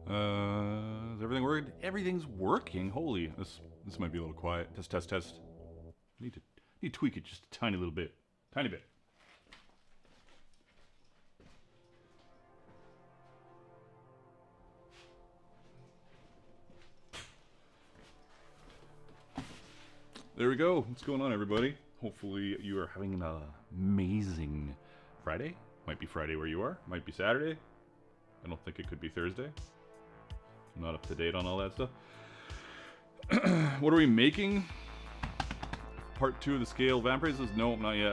Is everything working? Everything's working. Holy, this might be a little quiet. Test, test, test. Need to tweak it just a tiny little bit, tiny bit. There we go. What's going on, everybody? Hopefully you are having an amazing Friday. Might be Friday where you are. Might be Saturday. I don't think it could be Thursday. I'm not up to date on all that stuff. What are we making? Part 2 of the scale vampires? No, not yet.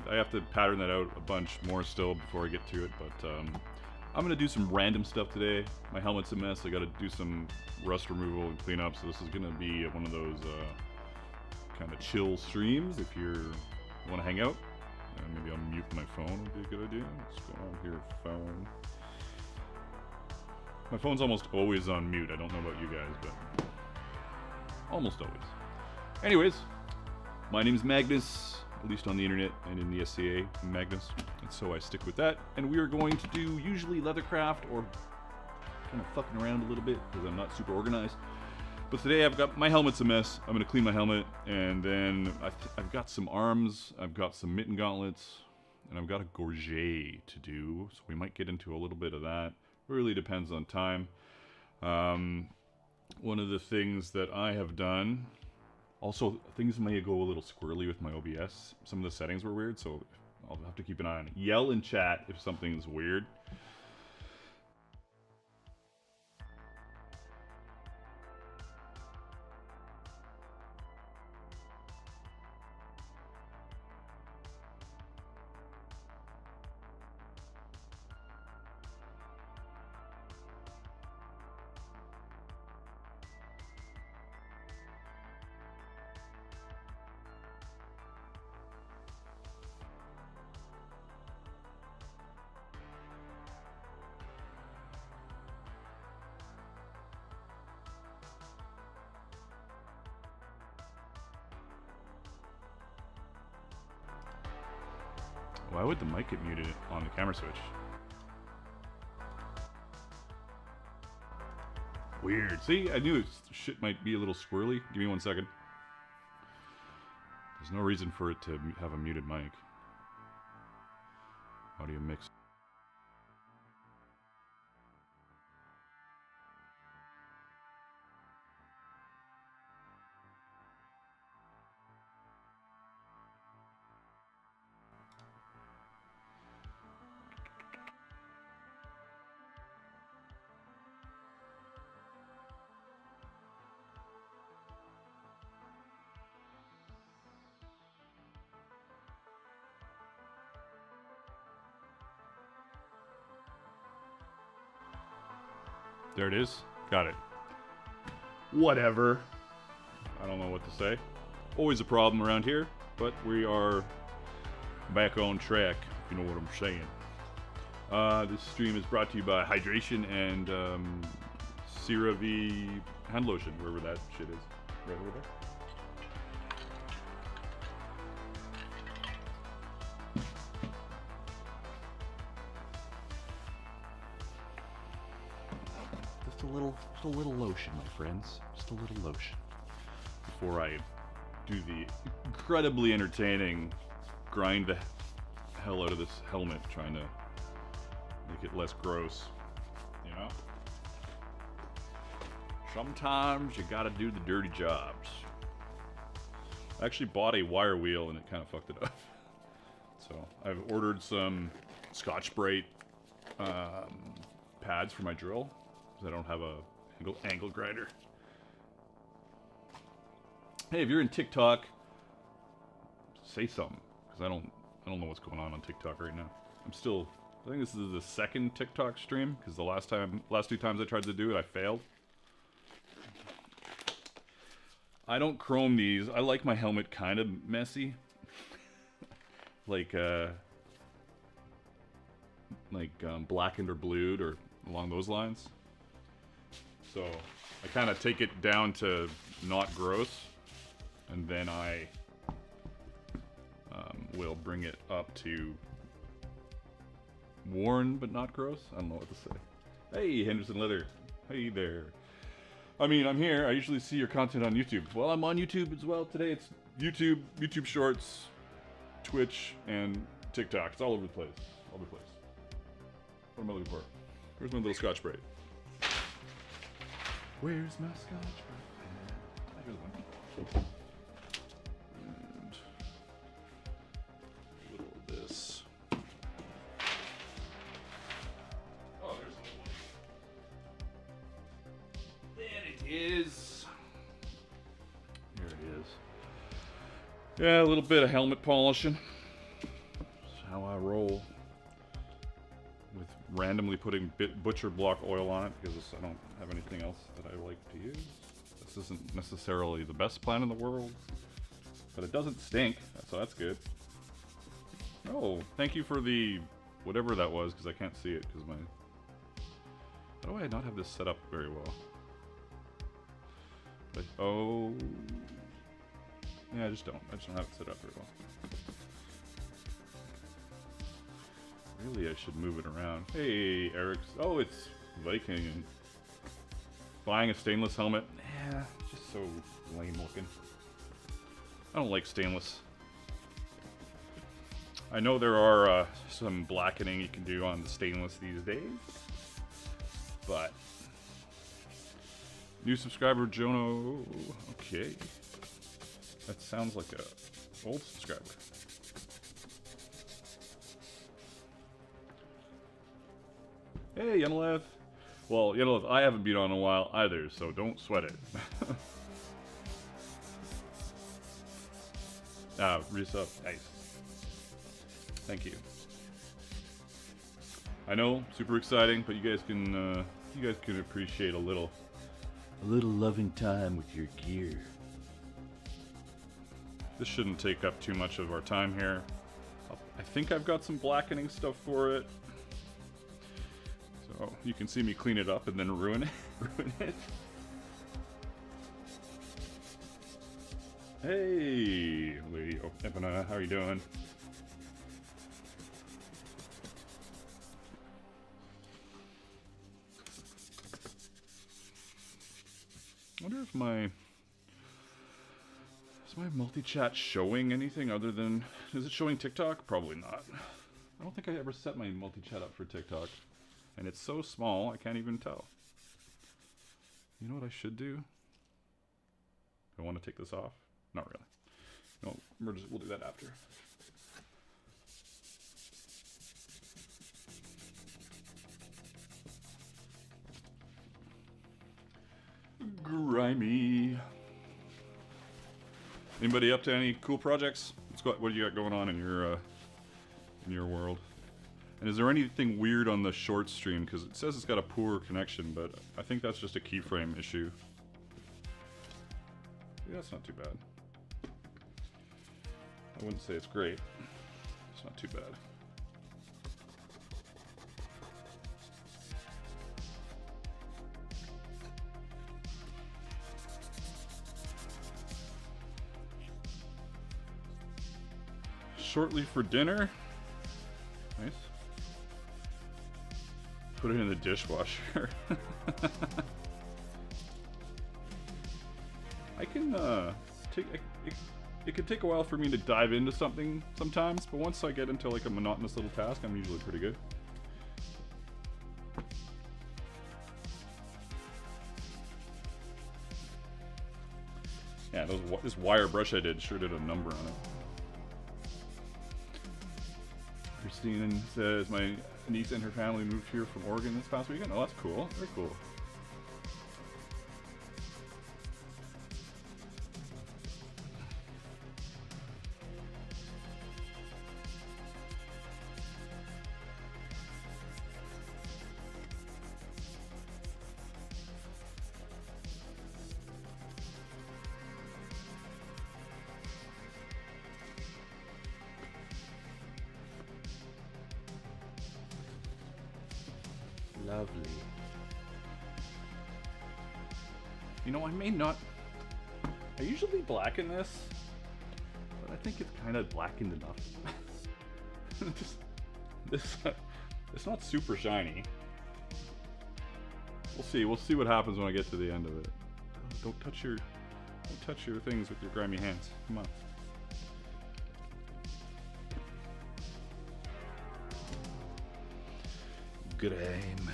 I have to pattern that out a bunch more still before I get to it, but I'm gonna do some random stuff today. My helmet's a mess. I gotta do some rust removal and cleanup, so this is gonna be one of those kind of chill streams if you want to hang out. Maybe I'll mute my phone would be a good idea. What's going on here, phone? My phone's almost always on mute. I don't know about you guys, but almost always. Anyways, my name's Magnus, at least on the internet and in the SCA, Magnus, and so I stick with that. And we are going to do usually Leathercraft or kind of fucking around a little bit because I'm not super organized. But today I've got my helmet's a mess. I'm gonna clean my helmet, and then I've got some arms, I've got some mitten gauntlets, and I've got a gorget to do. So we might get into a little bit of that. Really depends on time. One of the things that I have done, also things may go a little squirrely with my OBS. Some of the settings were weird, so I'll have to keep an eye on it. Yell in chat if something's weird. Why would the mic get muted on the camera switch? Weird. See, I knew shit might be a little squirrely. Give me 1 second. There's no reason for it to have a muted mic. Audio mix. There it is. Got it. Whatever. I don't know what to say. Always a problem around here, but we are back on track, if you know what I'm saying. This stream is brought to you by Hydration and CeraVe hand lotion, wherever that shit is. Right over there. Just a little lotion, my friends. Just a little lotion. Before I do the incredibly entertaining grind the hell out of this helmet, trying to make it less gross. You know? Sometimes you gotta do the dirty jobs. I actually bought a wire wheel and it kind of fucked it up. So I've ordered some Scotch-Brite pads for my drill. I don't have a angle grinder. Hey, if you're in TikTok, say something, because I don't know what's going on TikTok right now. I think this is the second TikTok stream, because the last 2 times I tried to do it, I failed. I don't chrome these. I like my helmet kind of messy, like blackened or blued or along those lines. So I kind of take it down to not gross, and then I will bring it up to worn but not gross. I don't know what to say. Hey, Henderson Leather. Hey there. I mean, I'm here. I usually see your content on YouTube. Well, I'm on YouTube as well. Today it's YouTube, YouTube Shorts, Twitch, and TikTok. It's all over the place. All over the place. What am I looking for? Where's my little Scotch Brite? Where's my Scotch Brite? Here's one. And a little of this. Oh, there's a little one. There it is. Here it is. Yeah, a little bit of helmet polishing. That's how I roll. With randomly putting butcher block oil on it because I don't have anything else that I like to use. This isn't necessarily the best plan in the world, but it doesn't stink, so that's good. Oh, thank you for the whatever that was because I can't see it because my... How do I not have this set up very well? Oh... Yeah, I just don't have it set up very well. Really, I should move it around. Hey, Eric. Oh, it's Viking and buying a stainless helmet. Yeah, just so lame looking. I don't like stainless. I know there are some blackening you can do on the stainless these days, but new subscriber Jono. Okay, that sounds like a old subscriber. Hey, Yenalev. Well, Yenalev, I haven't been on in a while either, so don't sweat it. Resub. Nice. Thank you. I know, super exciting, but you guys can appreciate a little loving time with your gear. This shouldn't take up too much of our time here. I think I've got some blackening stuff for it. Oh, you can see me clean it up and then ruin it. Hey, Lady Epina, how are you doing? I wonder if is my multi-chat showing anything other than, is it showing TikTok? Probably not. I don't think I ever set my multi-chat up for TikTok. And it's so small, I can't even tell. You know what I should do? Do I want to take this off? Not really. No, we'll do that after. Grimy. Anybody up to any cool projects? What do you got going on in your world? And is there anything weird on the short stream? Because it says it's got a poor connection, but I think that's just a keyframe issue. Yeah, that's not too bad. I wouldn't say it's great. It's not too bad. Shortly for dinner. Nice. Put it in the dishwasher. I can it could take a while for me to dive into something sometimes, but once I get into like a monotonous little task, I'm usually pretty good. Yeah, this wire brush I did sure did a number on it. Christine says my niece and her family moved here from Oregon this past weekend. Oh, that's cool. Very cool. Lovely. You know, I may not... I usually blacken this, but I think it's kind of blackened enough. It's not super shiny. We'll see. We'll see what happens when I get to the end of it. Don't touch your things with your grimy hands. Come on. Good aim.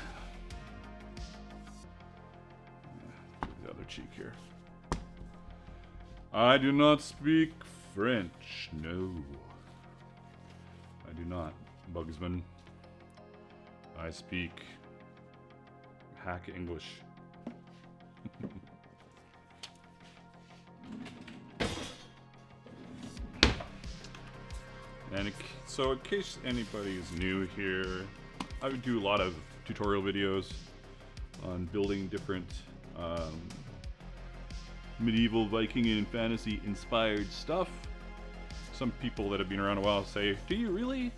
The other cheek here. I do not speak French. No. I do not, Bugsman. I speak hack English. And so in case anybody is new here, I would do a lot of tutorial videos on building different medieval Viking and fantasy inspired stuff. Some people that have been around a while say, do you really?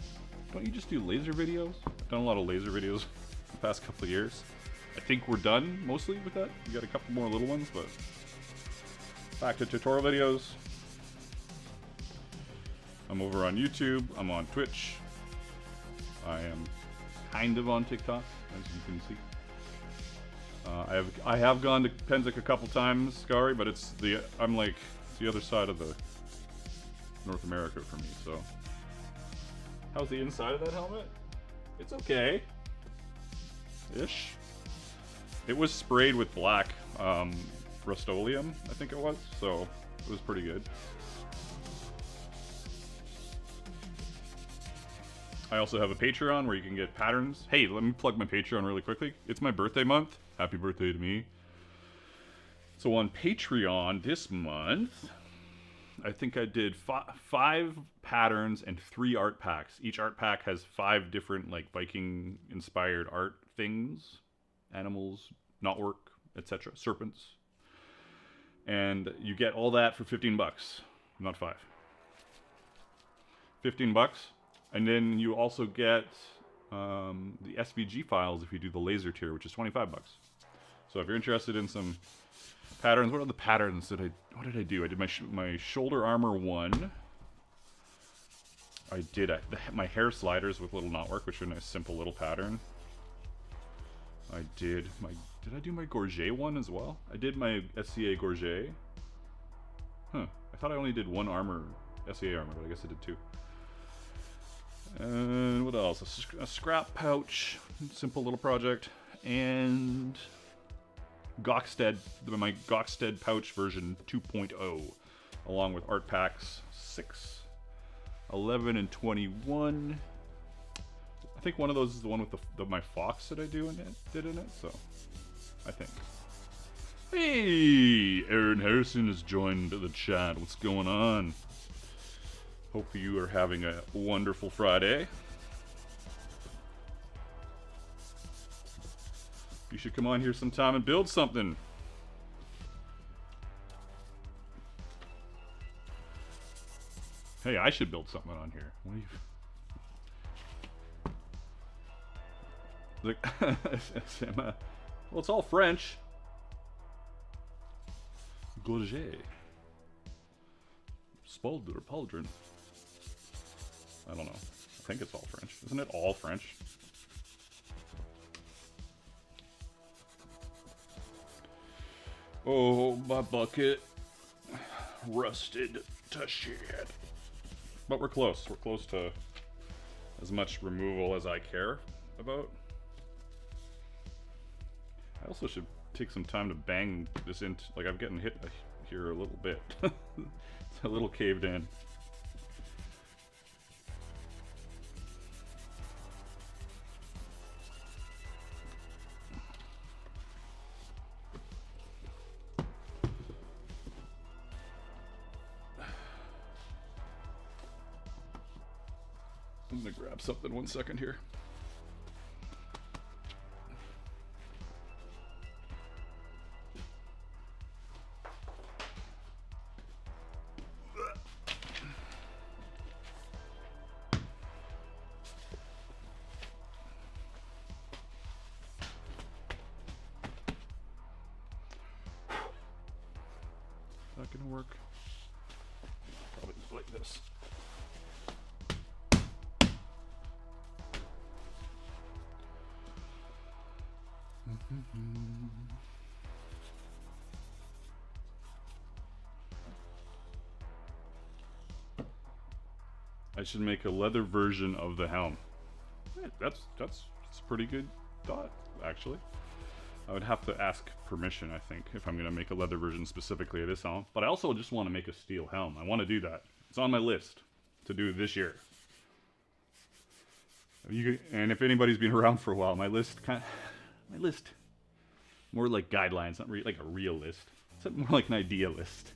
Don't you just do laser videos? I've done a lot of laser videos the past couple of years. I think we're done mostly with that. We got a couple more little ones, but back to tutorial videos. I'm over on YouTube, I'm on Twitch. I am kind of on TikTok, as you can see. I have gone to Pennsic a couple times, Scary, but it's the other side of the North America for me. So, how's the inside of that helmet? It's okay, ish. It was sprayed with black Rust-Oleum, I think it was, so it was pretty good. I also have a Patreon where you can get patterns. Hey, let me plug my Patreon really quickly. It's my birthday month. Happy birthday to me. So on Patreon this month, I think I did 5 patterns and 3 art packs. Each art pack has 5 different like Viking inspired art things. Animals, knotwork, etc. Serpents. And you get all that for 15 bucks. Not 5. 15 bucks. And then you also get the SVG files if you do the laser tier, which is 25 bucks. So if you're interested in some patterns, what are the patterns that what did I do? I did my shoulder armor 1. I did my hair sliders with little knotwork, which are a nice simple little pattern. Did I do my gorget one as well? I did my SCA gorget. Huh. I thought I only did 1 armor, SCA armor, but I guess I did 2. And what else? A scrap pouch, simple little project, and Goxstead, my Goxstead pouch version 2.0, along with art packs 6, 11, and 21. I think one of those is the one with my fox that I did in it, so I think. Hey, Aaron Harrison has joined the chat. What's going on? Hope you are having a wonderful Friday. You should come on here sometime and build something. Hey, I should build something on here. What do you... Well, it's all French. Gorget. Spalding or Pauldron. I don't know. I think it's all French. Isn't it all French? Oh, my bucket. Rusted to shit. But we're close. We're close to as much removal as I care about. I also should take some time to bang this in. Like, I'm getting hit here a little bit. It's a little caved in. I'm gonna grab something 1 second here. Is that gonna work? Probably like this. I should make a leather version of the helm. That's a pretty good thought, actually. I would have to ask permission, I think, if I'm going to make a leather version specifically of this helm. But I also just want to make a steel helm. I want to do that. It's on my list to do this year. And if anybody's been around for a while, my list, more like guidelines, not like a real list. It's more like an idea list.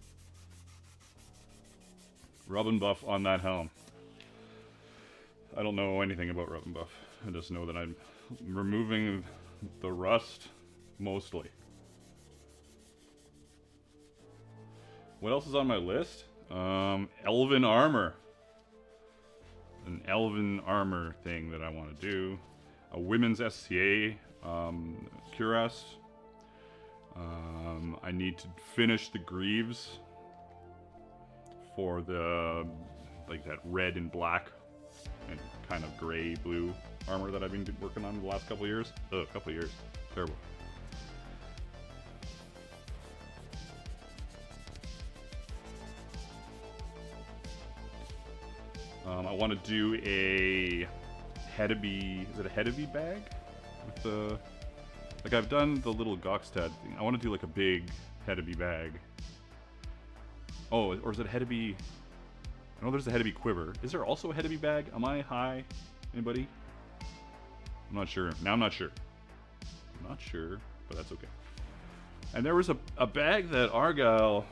Rub and buff on that helm. I don't know anything about rub and buff. I just know that I'm removing the rust mostly. What else is on my list? Elven armor. An elven armor thing that I want to do. A women's SCA cuirass. I need to finish the greaves for the like that red and black and kind of gray blue armor that I've been working on the last couple of years. Terrible. I want to do a Hedeby, is it a Hedeby bag? With the, like I've done the little Gokstad thing. I want to do like a big Hedeby bag. Oh, or is it Hedeby? I know there's a Hedeby quiver. Is there also a Hedeby bag? Am I high? Anybody? I'm not sure. Now I'm not sure. I'm not sure, but that's okay. And there was a bag that Argyle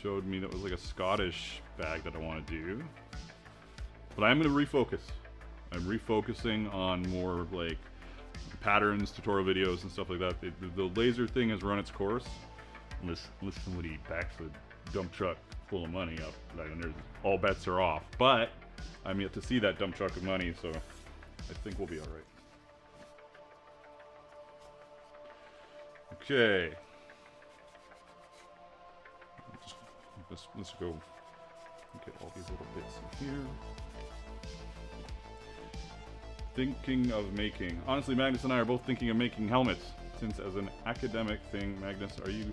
showed me that was like a Scottish bag that I want to do. But I'm going to refocus. I'm refocusing on more like patterns, tutorial videos, and stuff like that. The laser thing has run its course. Unless somebody backs a dump truck full of money up, and there's, all bets are off. But I'm yet to see that dump truck of money, so I think we'll be all right. Okay. Let's go get all these little bits in here. Thinking of making. Honestly, Magnus and I are both thinking of making helmets. Since as an academic thing, Magnus, are you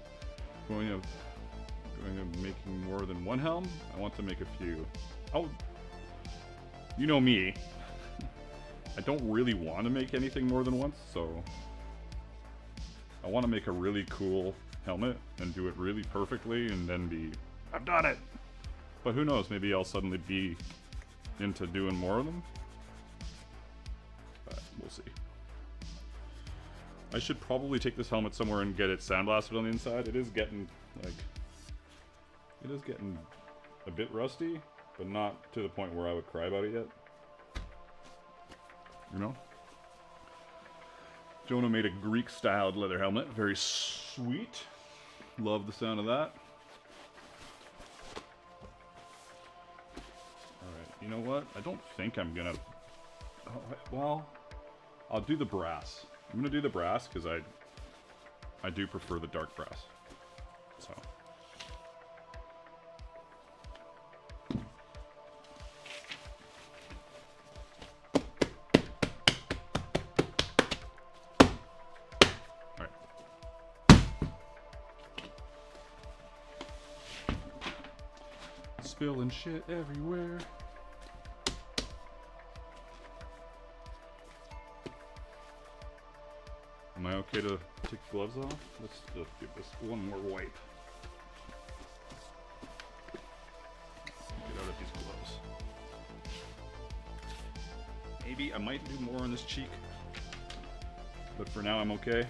going to making more than one helm? I want to make a few. Oh, you know me. I don't really want to make anything more than once, so I want to make a really cool helmet and do it really perfectly and then be, I've done it! But who knows, maybe I'll suddenly be into doing more of them. But we'll see. I should probably take this helmet somewhere and get it sandblasted on the inside. It is getting, like, a bit rusty, but not to the point where I would cry about it yet. You know? Jonah made a Greek-styled leather helmet. Very sweet. Love the sound of that. Alright, you know what? I don't think I'm gonna... Oh, well, I'll do the brass. I'm gonna do the brass because I do prefer the dark brass. So... spilling shit everywhere. Am I okay to take the gloves off? Let's just give this one more wipe. Get out of these gloves. Maybe I might do more on this cheek, but for now I'm okay. As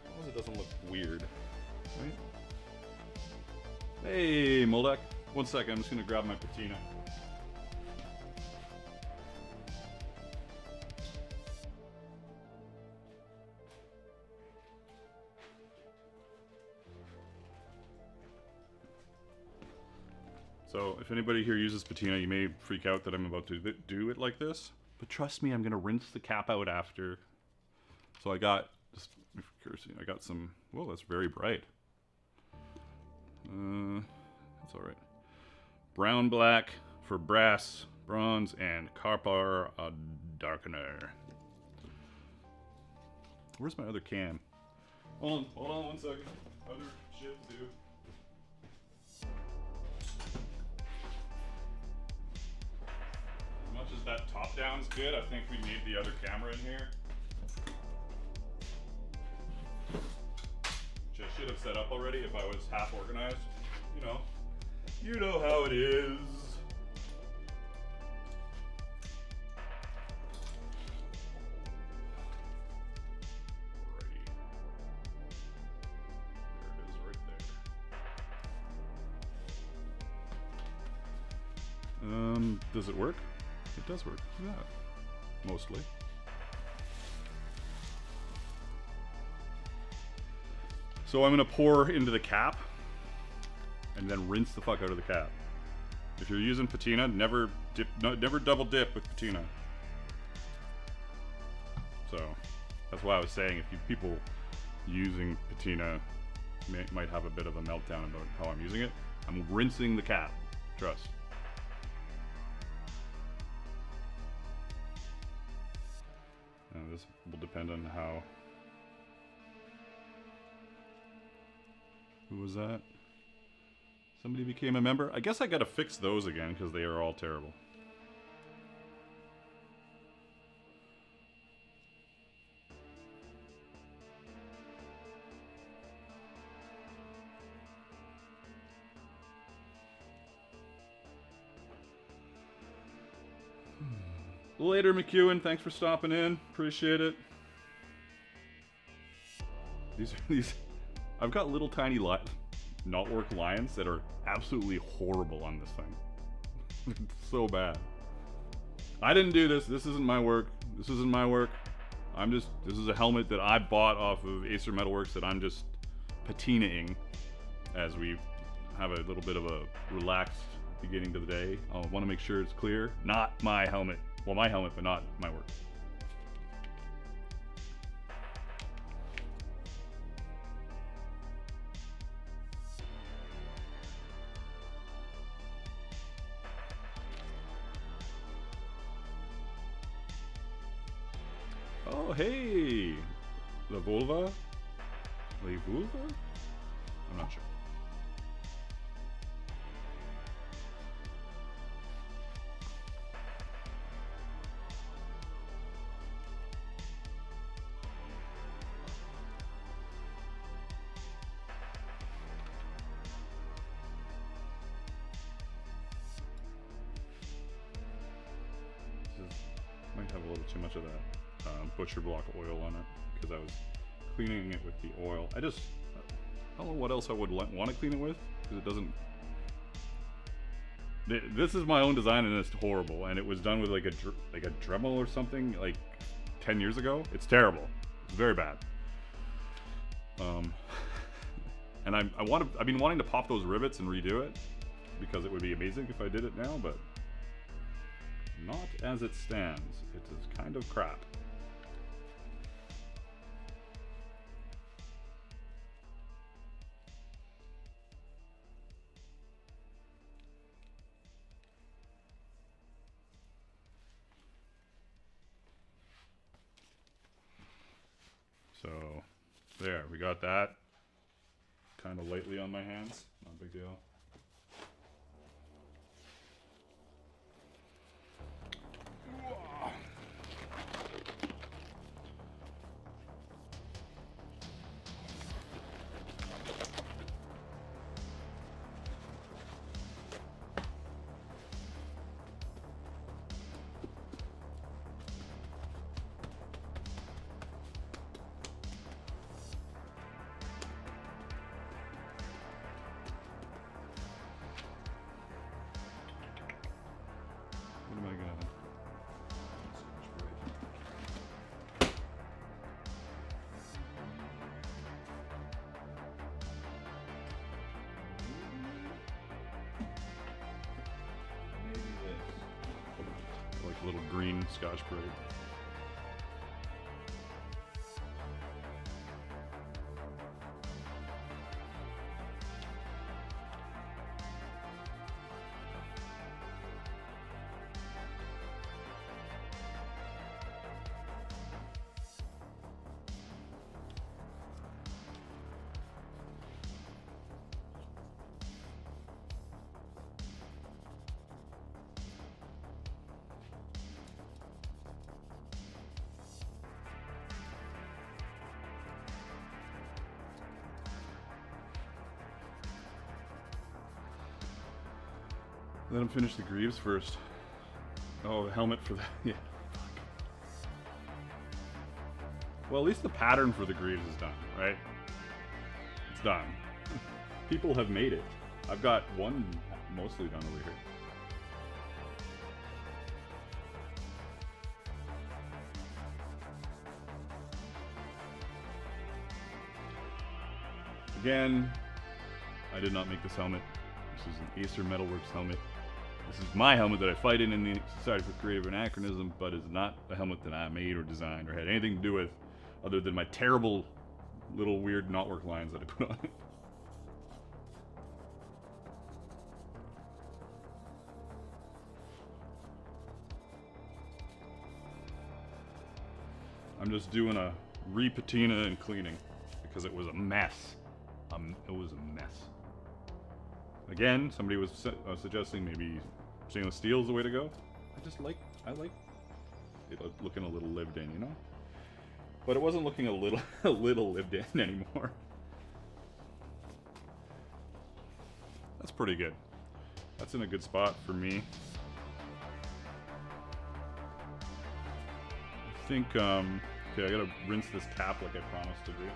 long as it doesn't look weird, right? Hey, Moldak. 1 second, I'm just gonna grab my patina. So, if anybody here uses patina, you may freak out that I'm about to do it like this. But trust me, I'm gonna rinse the cap out after. So I got, just I got some, whoa, that's very bright. That's alright. Brown black for brass, bronze, and copper darkener. Where's my other cam? Hold on 1 second. Other shit to do. As much as that top down's good, I think we need the other camera in here. Which I should have set up already if I was half organized. You know how it is. Does it work? It does work. Yeah, mostly. So I'm gonna pour into the cap and then rinse the fuck out of the cap. If you're using patina, never double dip with patina. So that's why I was saying if you people using patina might have a bit of a meltdown about how I'm using it. I'm rinsing the cap. Trust. This will depend on how. Who was that? Somebody became a member? I guess I gotta fix those again because they are all terrible. Later, McEwen. Thanks for stopping in. Appreciate it. These. I've got little tiny knotwork lines that are absolutely horrible on this thing. It's so bad. I didn't do this. This isn't my work. This isn't my work. This is a helmet that I bought off of Acer Metalworks that I'm just patinaing as we have a little bit of a relaxed beginning to the day. I want to make sure it's clear. Not my helmet. Well, my helmet, but not my work. Oh, hey! La vulva? La vulva? I'm not sure. Might have a little too much of that butcher block oil on it because I was cleaning it with the oil. I don't know what else I would want to clean it with because it doesn't. This is my own design and it's horrible, and it was done with like a Dremel or something like 10 years ago. It's terrible. It's very bad. And I've been wanting to pop those rivets and redo it because it would be amazing if I did it now, but not as it stands. It is kind of crap. So there, we got that kind of lightly on my hands. Not a big deal. Little green Scotch Brite. Let him finish the greaves first. Oh, the helmet for that. Yeah. Well, at least the pattern for the greaves is done, right? It's done. People have made it. I've got one mostly done over here. Again, I did not make this helmet. This is an Acer Metalworks helmet. This is my helmet that I fight in the Society for Creative Anachronism, but it's not a helmet that I made or designed or had anything to do with other than my terrible little weird knotwork lines that I put on it. I'm just doing a re-patina and cleaning because it was a mess. It was a mess. Again, somebody was suggesting maybe stainless steel is the way to go. I like it looking a little lived in, you know? But it wasn't looking a little lived in anymore. That's pretty good. That's in a good spot for me. I think, okay, I gotta rinse this cap like I promised to do.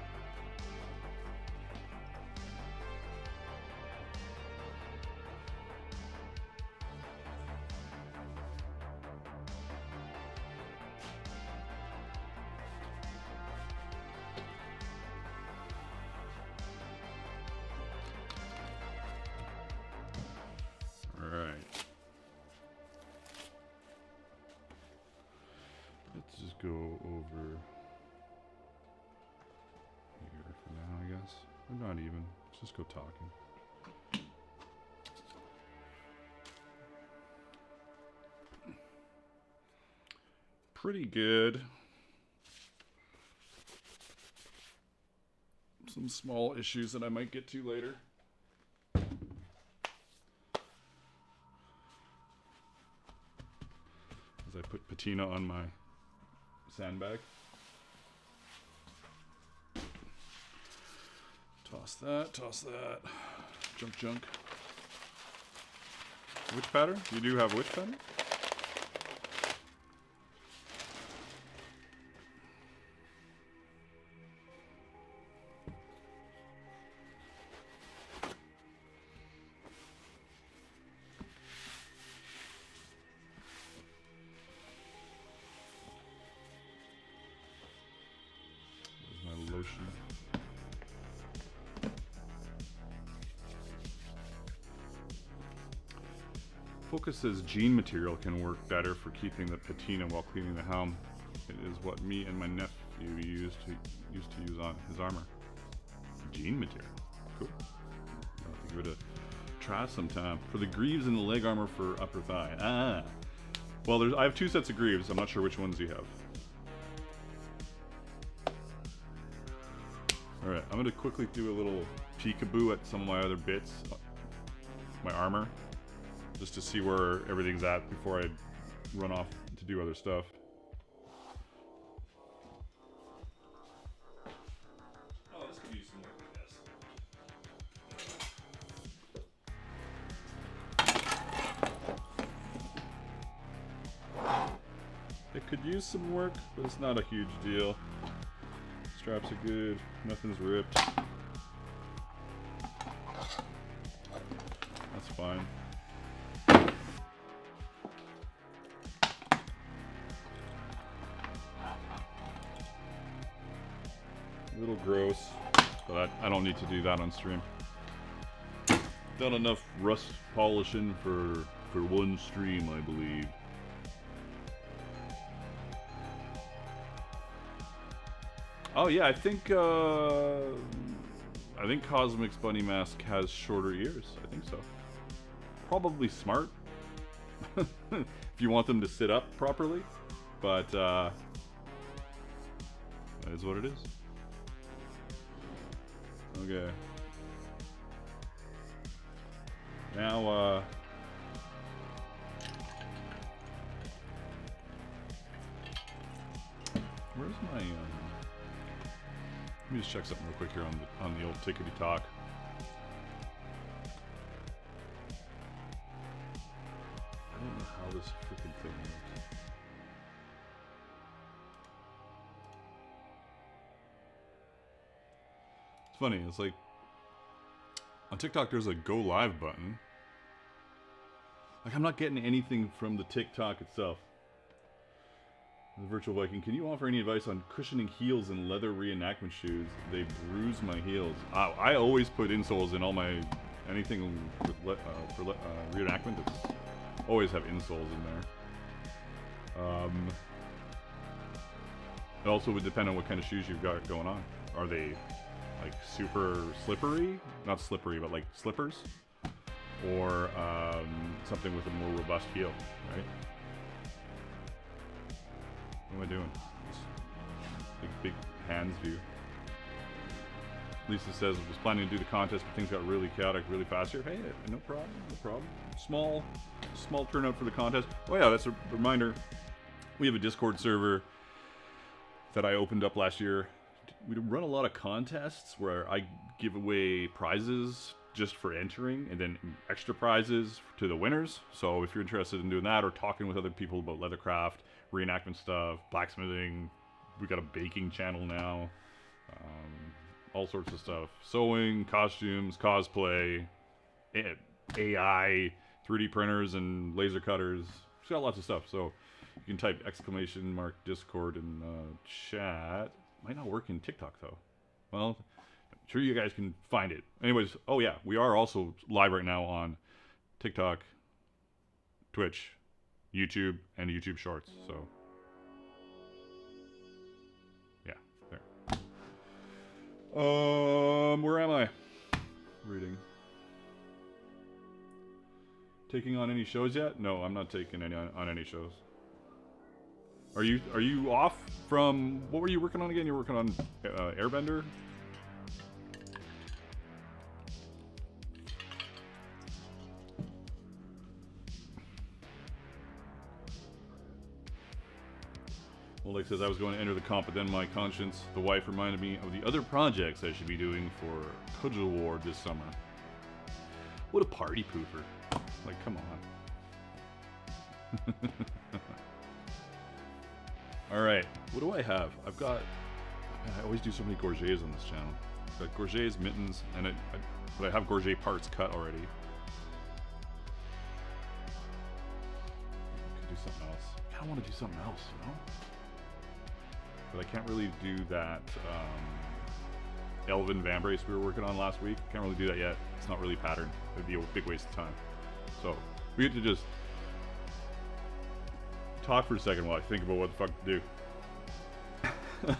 Let's just go over here for now, I guess. Or not even. Let's just go talking. Pretty good. Some small issues that I might get to later. As I put patina on my sandbag. Toss that. Junk. Which pattern? You do have which pattern? Lotion. Focus says jean material can work better for keeping the patina while cleaning the helm. It is what me and my nephew used to use on his armor. Jean material. Cool. I'll have to give it a try sometime. For the greaves and the leg armor for upper thigh. Ah. Well, I have two sets of greaves. I'm not sure which ones you have. Alright, I'm going to quickly do a little peekaboo at some of my other bits, my armor, just to see where everything's at before I run off to do other stuff. Oh, this could use some work, I guess. It could use some work, but it's not a huge deal. Straps are good, nothing's ripped. That's fine. A little gross, but I don't need to do that on stream. Done enough rust polishing for one stream, I believe. Oh yeah, I think Cosmic's Bunny Mask has shorter ears. I think so. Probably smart if you want them to sit up properly, but that is what it is. Okay. Now where's my let me just check something real quick here on the old tickety talk. funny. It's like on TikTok, there's a go live button. Like I'm not getting anything from the TikTok itself. The Virtual Viking, can you offer any advice on cushioning heels in leather reenactment shoes? They bruise my heels. I always put insoles in all my anything with for reenactment. It's always have insoles in there. It also would depend on what kind of shoes you've got going on. Are they like super slippery? Not slippery, but like slippers? Or something with a more robust heel, right? What am I doing? Just big hands view. Lisa says, was planning to do the contest, but things got really chaotic really fast here. Hey, no problem, no problem. Small turnout for the contest. Oh yeah, that's a reminder. We have a Discord server that I opened up last year. We run a lot of contests where I give away prizes just for entering, and then extra prizes to the winners. So if you're interested in doing that, or talking with other people about Leathercraft, reenactment stuff, blacksmithing, we got a baking channel now, all sorts of stuff, sewing, costumes, cosplay, AI, 3D printers, and laser cutters. It's got lots of stuff. So you can type ! Discord in chat. Might not work in TikTok though. Well, I'm sure you guys can find it. Anyways, oh yeah, we are also live right now on TikTok, Twitch, YouTube, and YouTube Shorts. So yeah, there. Where am I? Reading. Taking on any shows yet? No, I'm not taking any on any shows. Are you off from, what were you working on again? You're working on Airbender? Oleg says, I was going to enter the comp, but then my conscience, the wife, reminded me of the other projects I should be doing for Cudgel War this summer. What a party pooper. Like, come on. Alright, what do I have? I've got, man, I always do so many gorgets on this channel. I've got gorgets, mittens, and but I have gorget parts cut already. I could do something else. I kind of want to do something else, you know? But I can't really do that Elven Vambrace we were working on last week. Can't really do that yet. It's not really patterned. It'd be a big waste of time. So, we get to just talk for a second while I think about what the fuck to do.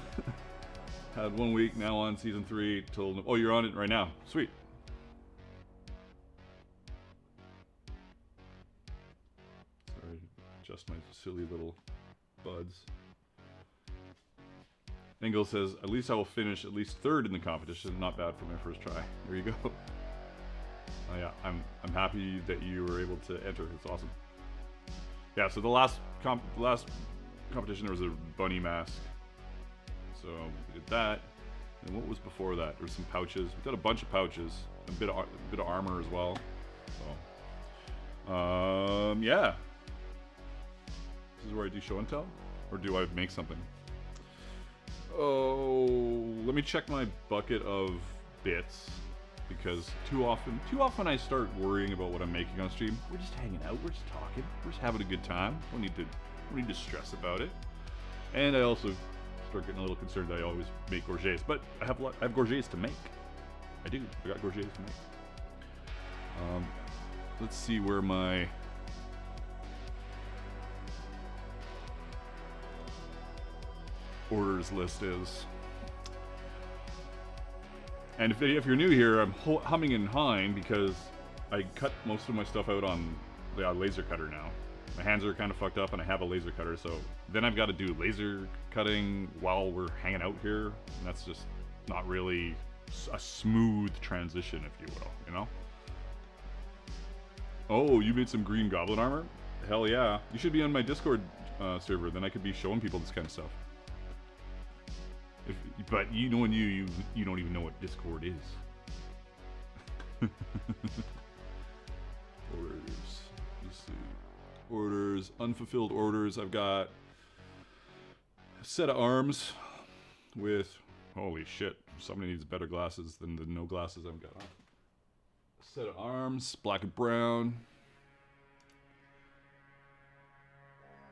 Had 1 week, now on season 3 till... Oh, you're on it right now. Sweet. Sorry, adjust my silly little buds. Engel says, at least I will finish at least 3rd in the competition. Not bad for my first try. There you go. Oh yeah, I'm happy that you were able to enter. It's awesome. Yeah, so the last competition there was a bunny mask. So we did that. And what was before that? There was some pouches. We got a bunch of pouches. A bit of armor as well. So yeah. This is where I do show and tell? Or do I make something? Oh, let me check my bucket of bits, because too often I start worrying about what I'm making on stream. We're just hanging out, we're just talking, we're just having a good time. Don't need to stress about it. And I also start getting a little concerned that I always make gorgets, but I have gorgets to make. I do. I got gorgets to make. Let's see where my orders list is. And if you're new here, I'm humming and hawing because I cut most of my stuff out on the laser cutter now. My hands are kind of fucked up and I have a laser cutter, so then I've got to do laser cutting while we're hanging out here, and that's just not really a smooth transition, if you will, you know? Oh, you made some green goblin armor? Hell yeah. You should be on my Discord server, then I could be showing people this kind of stuff. But you know, you don't even know what Discord is. Orders. Let's see. Orders. Unfulfilled orders. I've got a set of arms with... Holy shit. Somebody needs better glasses than the no glasses I've got on. Set of arms, black and brown.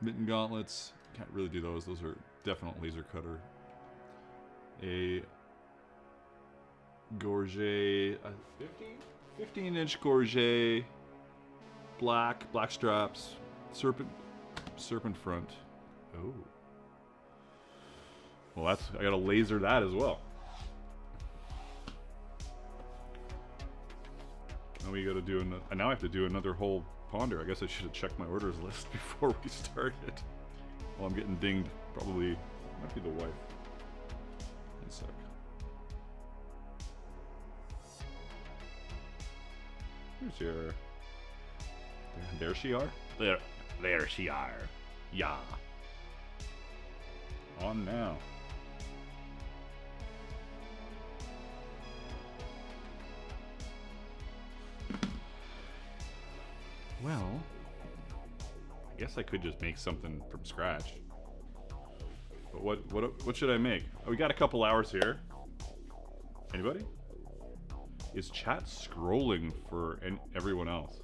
Mitten gauntlets. Can't really do those. Those are definite laser cutter. A gorget. 15-inch gorget. Black straps. Serpent front. Oh. Well, I gotta laser that as well. Now we gotta do now I have to do another whole ponder. I guess I should have checked my orders list before we started. Well, I'm getting dinged. Probably might be the wife. One sec. Here's your. There she are. There she are. Yeah. On now. Well, I guess I could just make something from scratch. But what should I make? Oh, we got a couple hours here. Anybody? Is chat scrolling for everyone else?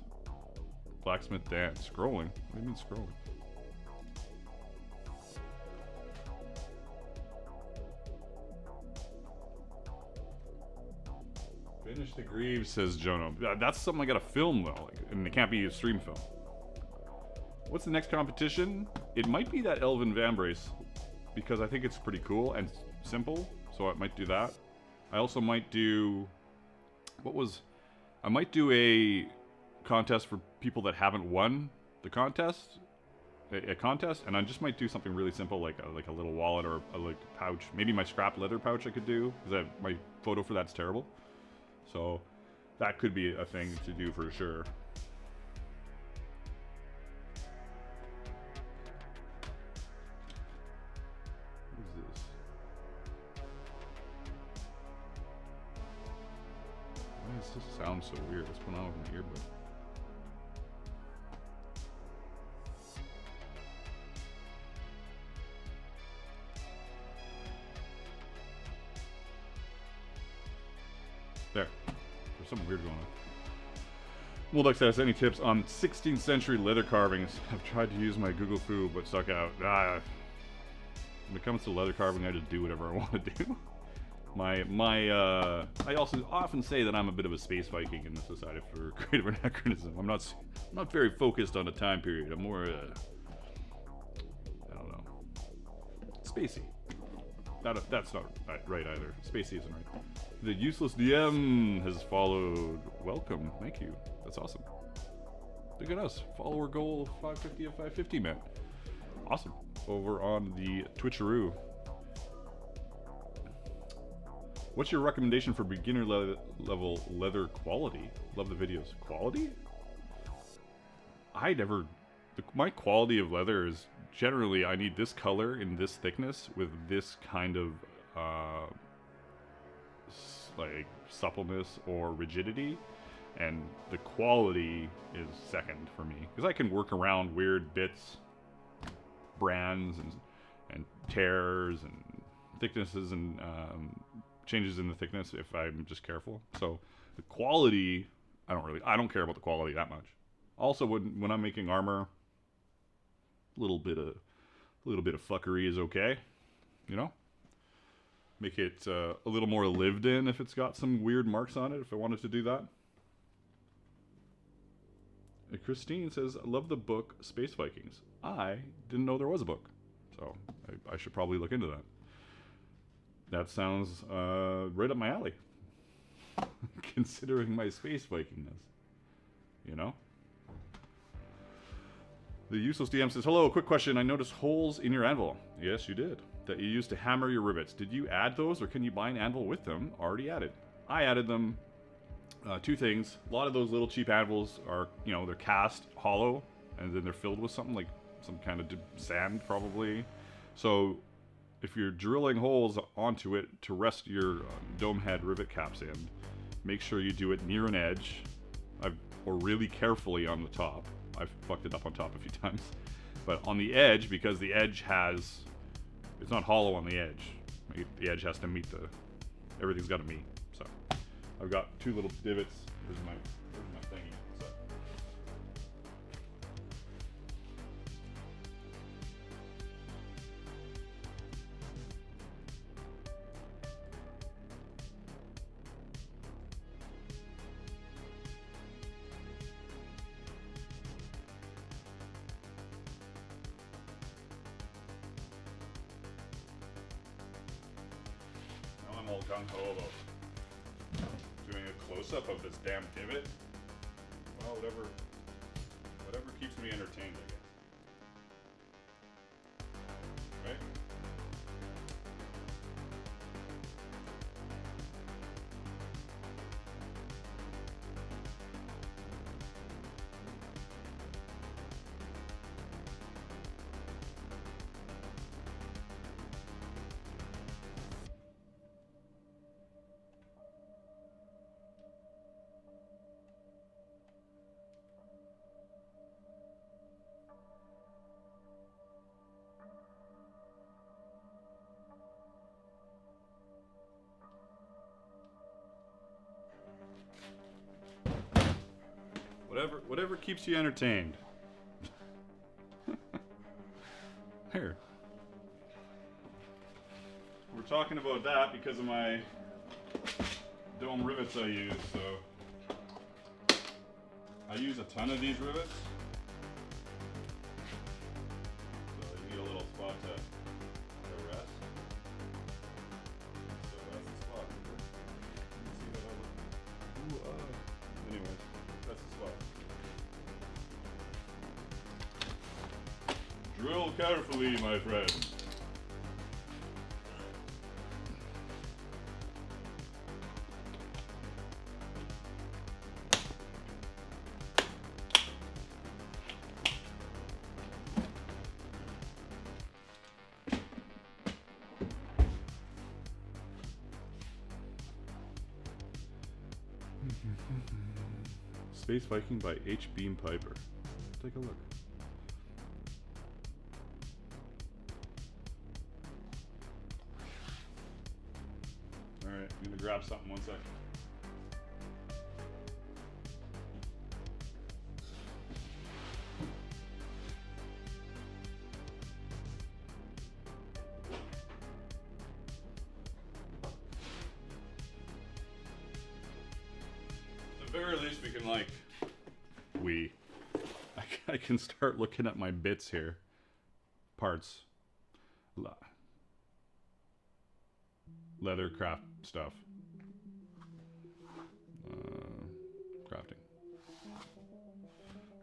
Blacksmith Dan. Scrolling? What do you mean scrolling? Finish the Greaves, says Jono. That's something I gotta film though, and it can't be a stream film. What's the next competition? It might be that Elven Vambrace, because I think it's pretty cool and simple, so I might do that. I also might do... I might do a contest for people that haven't won the contest. A contest, and I just might do something really simple, like a little wallet or a pouch. Maybe my scrap leather pouch I could do, because my photo for that's terrible. So that could be a thing to do for sure. What is this? Why does this sound so weird? What's going on with my earbud? There. There's something weird going on. Mulduck says, any tips on 16th century leather carvings? I've tried to use my Google Foo, but stuck out. When it comes to leather carving, I just do whatever I want to do. I also often say that I'm a bit of a space Viking in the Society for Creative Anachronism. I'm not very focused on a time period. I'm more, I don't know, spacey. That's not right either. Spacey isn't right. The Useless DM has followed. Welcome. Thank you. That's awesome. Look at us. Follower goal 550 of 550, man. Awesome. Over on the Twitcheroo. What's your recommendation for beginner level leather quality? Love the videos. Quality? My quality of leather is generally I need this color in this thickness with this kind of like suppleness or rigidity, and the quality is second for me, because I can work around weird bits, brands and tears and thicknesses and changes in the thickness if I'm just careful. So the quality, I don't care about the quality that much. Also, when I'm making armor, a little bit of fuckery is okay, you know. Make it a little more lived in if it's got some weird marks on it, if I wanted to do that. And Christine says, I love the book Space Vikings. I didn't know there was a book, so I should probably look into that. That sounds right up my alley, considering my Space Vikingness, you know? The Useless DM says, hello, quick question. I noticed holes in your anvil. Yes, you did. That you used to hammer your rivets. Did you add those, or can you buy an anvil with them already added? I added them. Two things. A lot of those little cheap anvils are, they're cast hollow, and then they're filled with something like some kind of sand, probably. So if you're drilling holes onto it to rest your dome head rivet caps in, make sure you do it near an edge, or really carefully on the top. I've fucked it up on top a few times. But on the edge, because the edge it's not hollow on the edge. The edge has to meet the, everything's got to meet. So I've got 2 little divots. Where's my thingy? So. Now I'm all gung-ho about doing a close-up of this damn divot. Well, whatever keeps me entertained, I guess. Right? Whatever keeps you entertained. Here. We're talking about that because of my dome rivets I use, so I use a ton of these rivets. So you need a little spot to rest. So that's the spot. See that anyways, that's the spot. Drill carefully, my friend. Space Viking by H. Beam Piper. Take a look. Alright, I'm gonna grab something 1 second. At the very least we can I can start looking at my bits here. Parts. Leathercraft stuff. Crafting.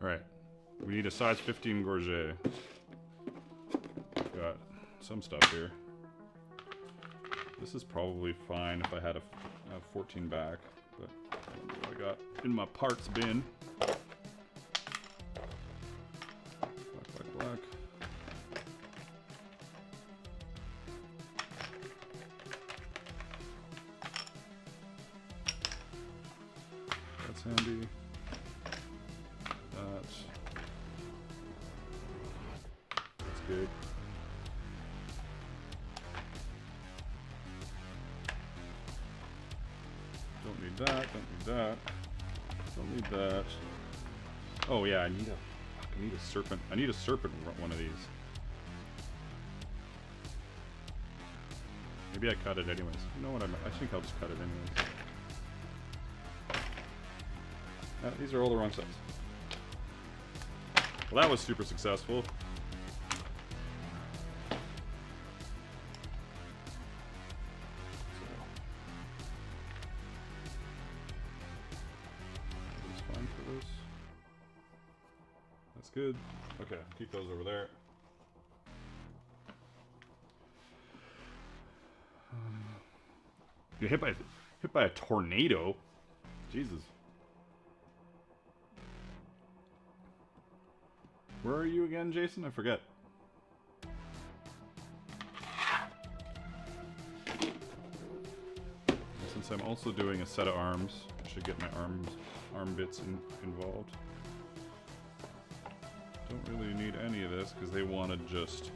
Alright. We need a size 15 gorget. Got some stuff here. This is probably fine if I had a 14 back, but I don't know what I got in my parts bin. Black. That's handy. That's good. Don't need that, don't need that. Don't need that. Oh yeah, I need a serpent. I need a serpent one of these. Maybe I cut it anyways. You know what, I think I'll just cut it anyways. These are all the wrong size. Well, that was super successful. That's fine for this. That's good. Okay, keep those over there. You're hit by a tornado. Jesus. Where are you again, Jason? I forget. Since I'm also doing a set of arms, I should get my arm bits involved. Don't really need any of this because they wanted just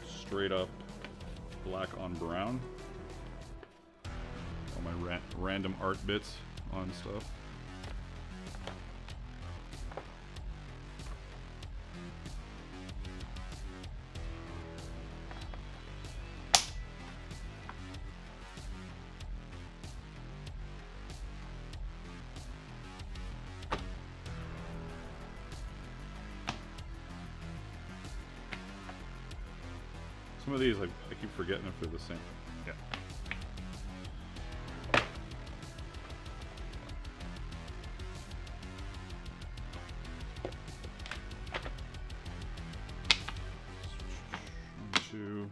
straight up black on brown. All my random art bits on stuff. Some of these, I keep forgetting if they're the same. Yeah. One, two.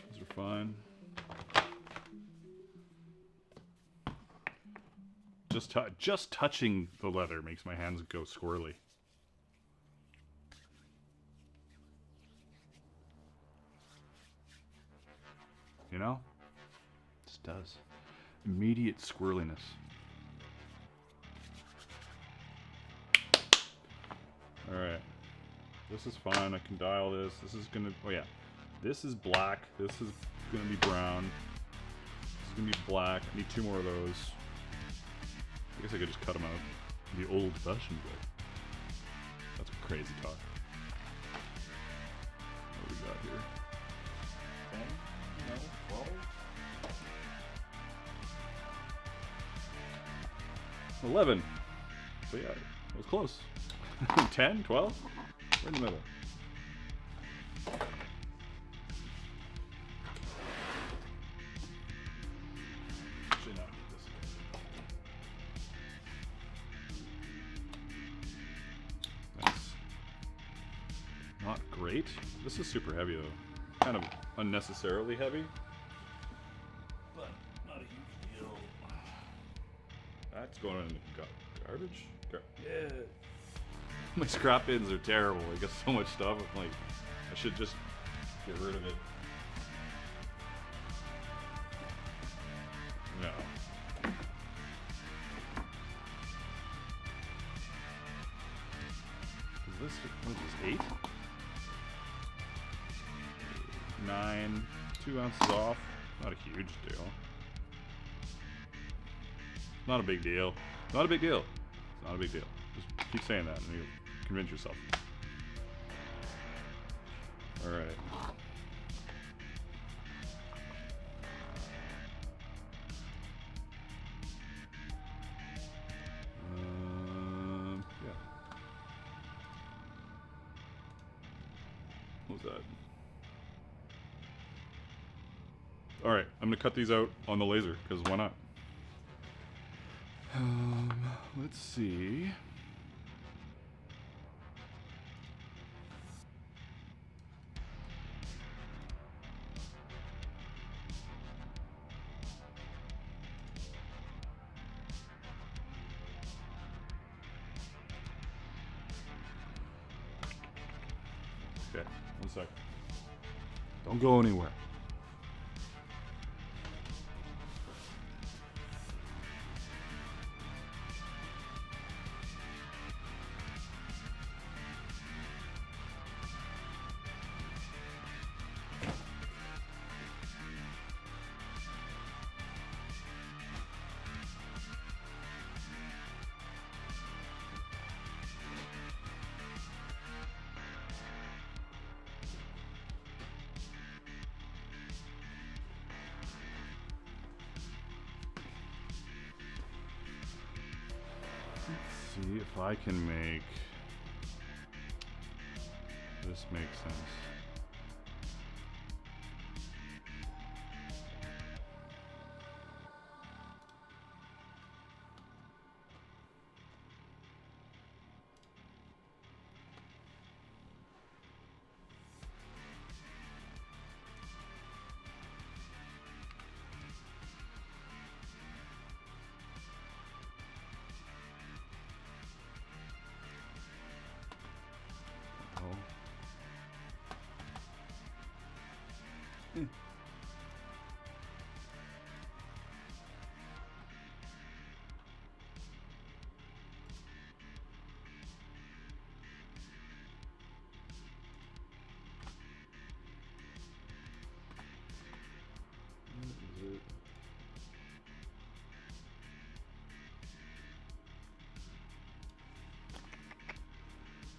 Those are fine. Just touching the leather makes my hands go squirrely. You know? It just does. Immediate squirreliness. Alright. This is fine. I can dial this. This is gonna... Oh yeah. This is black. This is gonna be brown. This is gonna be black. I need 2 more of those. I guess I could just cut them out the old-fashioned way. That's crazy talk. What do we got here? 10? No? 12? 11. So yeah, it was close. 10? 12? We're in the middle. Not great. This is super heavy though. Kind of unnecessarily heavy. But not a huge deal. That's going in the garbage? Yeah. My scrap bins are terrible. I got so much stuff. I'm like, I should just get rid of it. No. Is this, what is this, 8? 9, 2 ounces off. Not a huge deal. Not a big deal. Not a big deal. It's not a big deal. Just keep saying that and you'll convince yourself. Alright. Yeah. What was that? Alright, I'm gonna cut these out on the laser, because why not? Let's see. Okay, 1 sec. Don't go anywhere. See if I can make this make sense.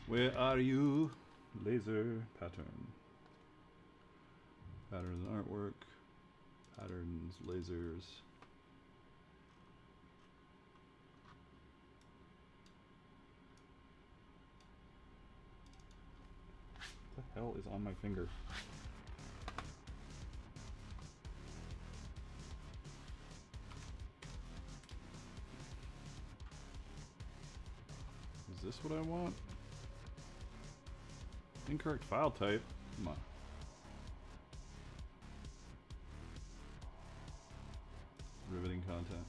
Where are you? Laser pattern. Patterns artwork. Patterns, lasers. What the hell is on my finger? Is this what I want? Incorrect file type? Come on. Riveting content.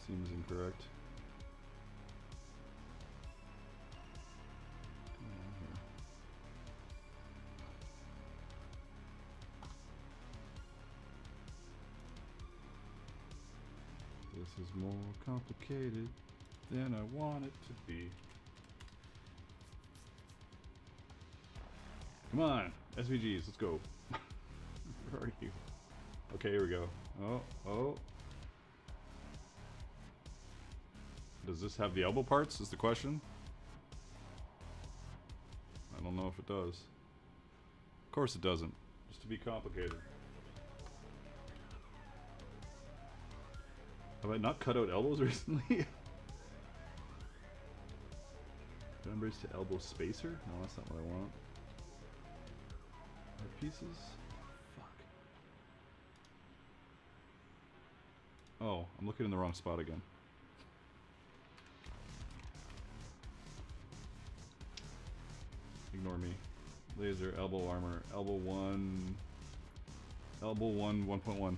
Seems incorrect. Come on here. This is more complicated than I want it to be. Come on, SVGs, let's go. Where are you? Okay, here we go. Oh. Does this have the elbow parts, is the question? I don't know if it does. Of course it doesn't, just to be complicated. Have I not cut out elbows recently? Members to elbow spacer? No, that's not what I want. Art pieces? Fuck. Oh, I'm looking in the wrong spot again. Ignore me. Laser, elbow armor, elbow 1, 1.1.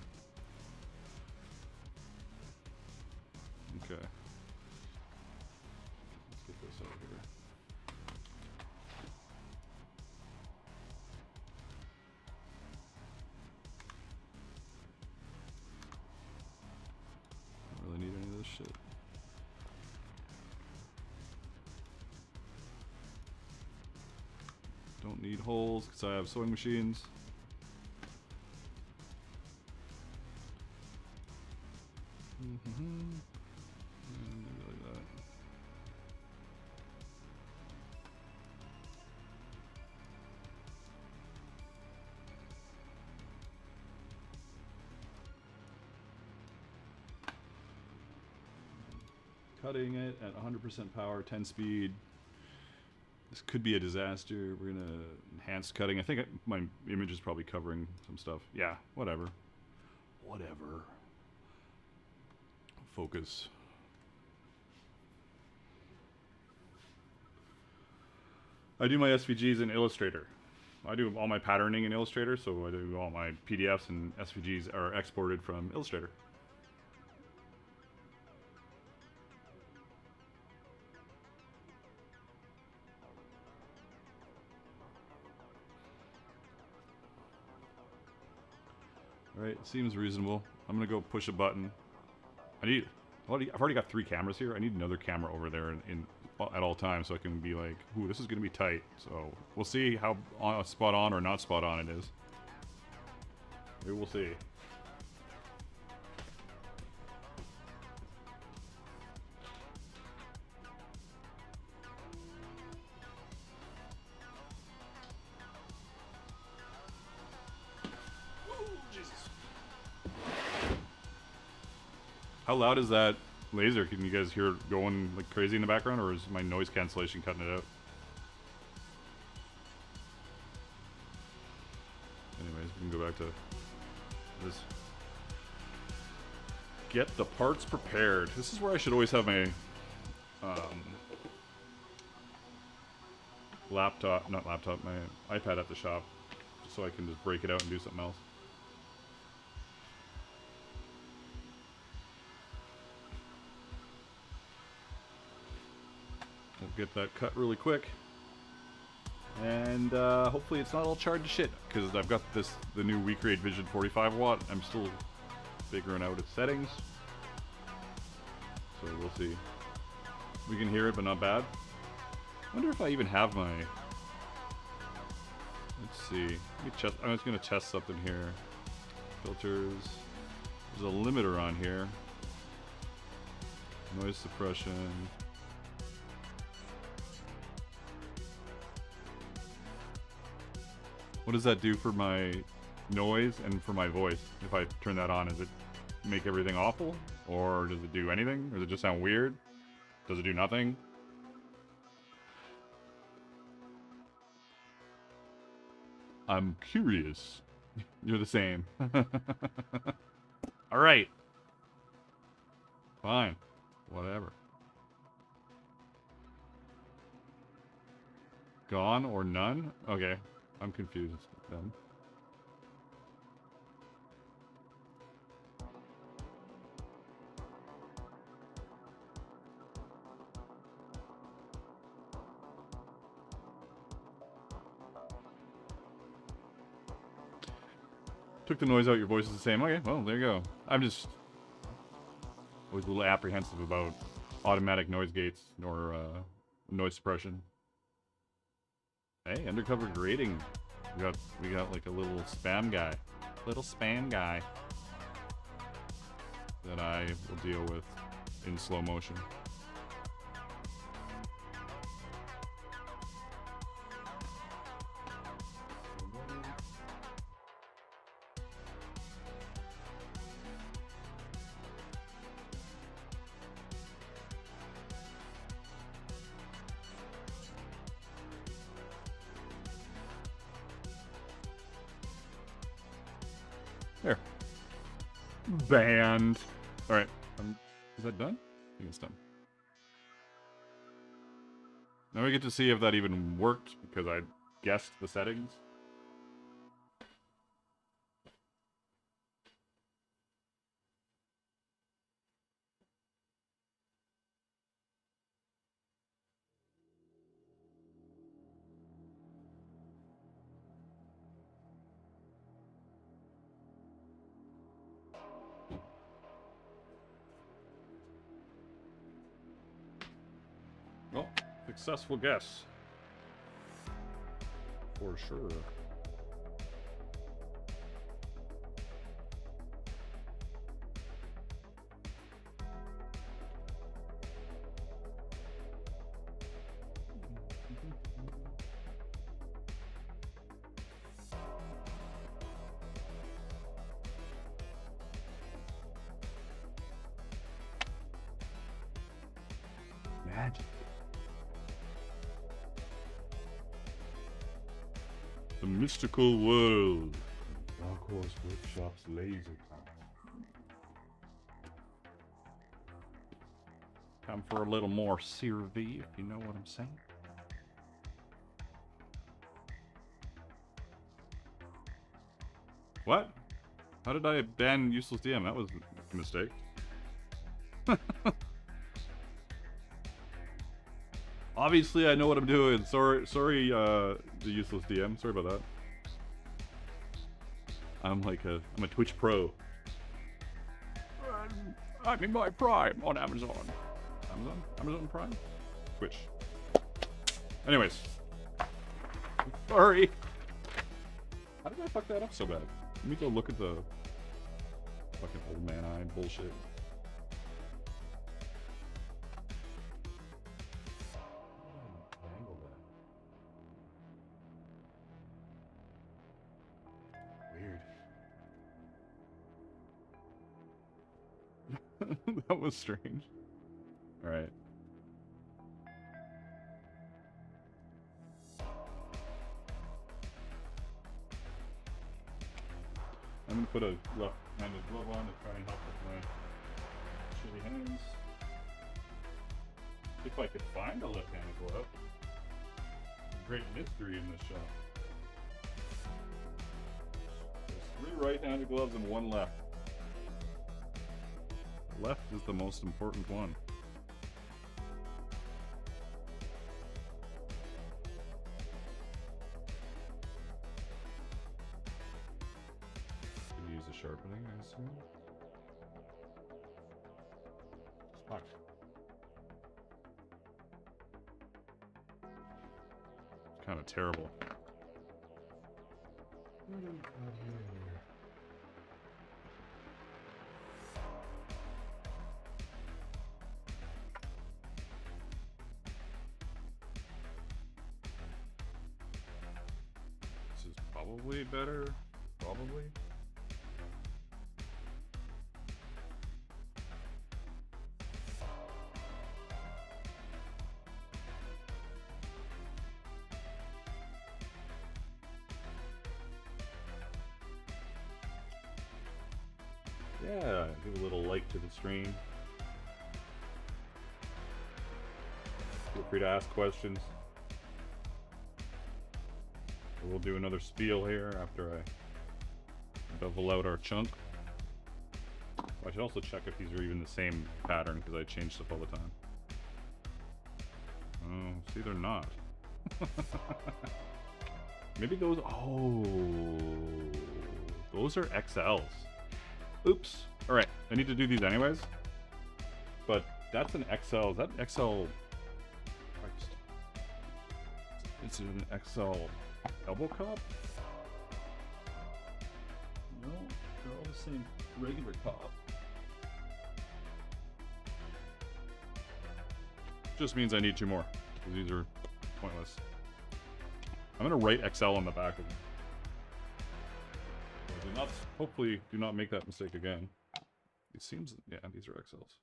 Okay. Let's get this out here. Don't really need any of this shit. Don't need holes because I have sewing machines. And maybe like that. Cutting it at 100% power, 10 speed. This could be a disaster. We're gonna enhance cutting. I think my image is probably covering some stuff. Yeah, whatever. Whatever. Focus. I do my SVGs in Illustrator. I do all my patterning in Illustrator, so I do all my PDFs and SVGs are exported from Illustrator. Alright, seems reasonable. I'm gonna go push a button. I've already got 3 cameras here. I need another camera over there at all times so I can be like, ooh, this is gonna be tight. So we'll see how spot on or not spot on it is. We will see. How loud is that laser? Can you guys hear it going like crazy in the background, or is my noise cancellation cutting it out? Anyways, we can go back to this. Get the parts prepared. This is where I should always have my my iPad at the shop, just so I can just break it out and do something else. We'll get that cut really quick, and hopefully it's not all charred to shit, because I've got the new WeCreate Vision 45 watt. I'm still figuring out its settings, so we'll see. We can hear it, but not bad. wonder if I even have my... Let's see. I'm just gonna test something here. Filters. There's a limiter on here. Noise suppression. What does that do for my noise and for my voice? If I turn that on, does it make everything awful? Or does it do anything? Or does it just sound weird? Does it do nothing? I'm curious. You're the same. Alright. Fine. Whatever. Gone or none? Okay. I'm confused then. Took the noise out, your voice is the same. Okay, well, there you go. I'm just always a little apprehensive about automatic noise gates or noise suppression. Hey, undercover grading. We got like a little spam guy. Little spam guy. That I will deal with in slow motion. There. Banned. Alright. Is that done? I think it's done. Now we get to see if that even worked, because I guessed the settings. Well, successful guess. For sure. Magic. The mystical world. Dark Horse Workshop's laser time. Time for a little more CRV, if you know what I'm saying. What? How did I ban useless DM? That was a mistake. Obviously, I know what I'm doing. Sorry, the useless DM. Sorry about that. I'm a Twitch pro. I'm in my prime on Amazon. Amazon Prime? Twitch. Anyways. Sorry. How did I fuck that up so bad? Let me go look at the fucking old man eye bullshit. That was strange. Alright. I'm gonna put a left-handed glove on to try and help with my shitty hands. If I could find a left-handed glove. Great mystery in this shop. There's 3 right-handed gloves and 1 left. Left is the most important one. Can you use a sharpening, I assume? Fuck. kind of terrible. What do we got here? This is probably better. Probably. Yeah, give a little like to the stream. Feel free to ask questions. We'll do another spiel here after I bevel out our chunk. I should also check if these are even the same pattern because I change stuff all the time. Oh, see, they're not. Maybe those. Oh, those are XLs. Oops. All right, I need to do these anyways. But that's an XL. Is that XL? Is it an XL elbow cup? No, they're all the same regular cup. Just means I need 2 more, because these are pointless. I'm gonna write XL on the back of them. So do not, hopefully, do not make that mistake again. It seems, yeah, these are XLs.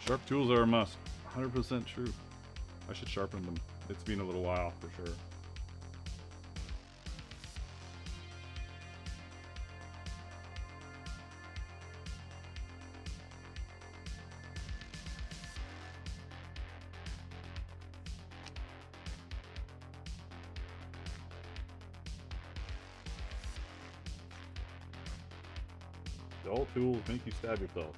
Sharp tools are a must. 100% true. I should sharpen them. It's been a little while, for sure. Dull tools make you stab yourself.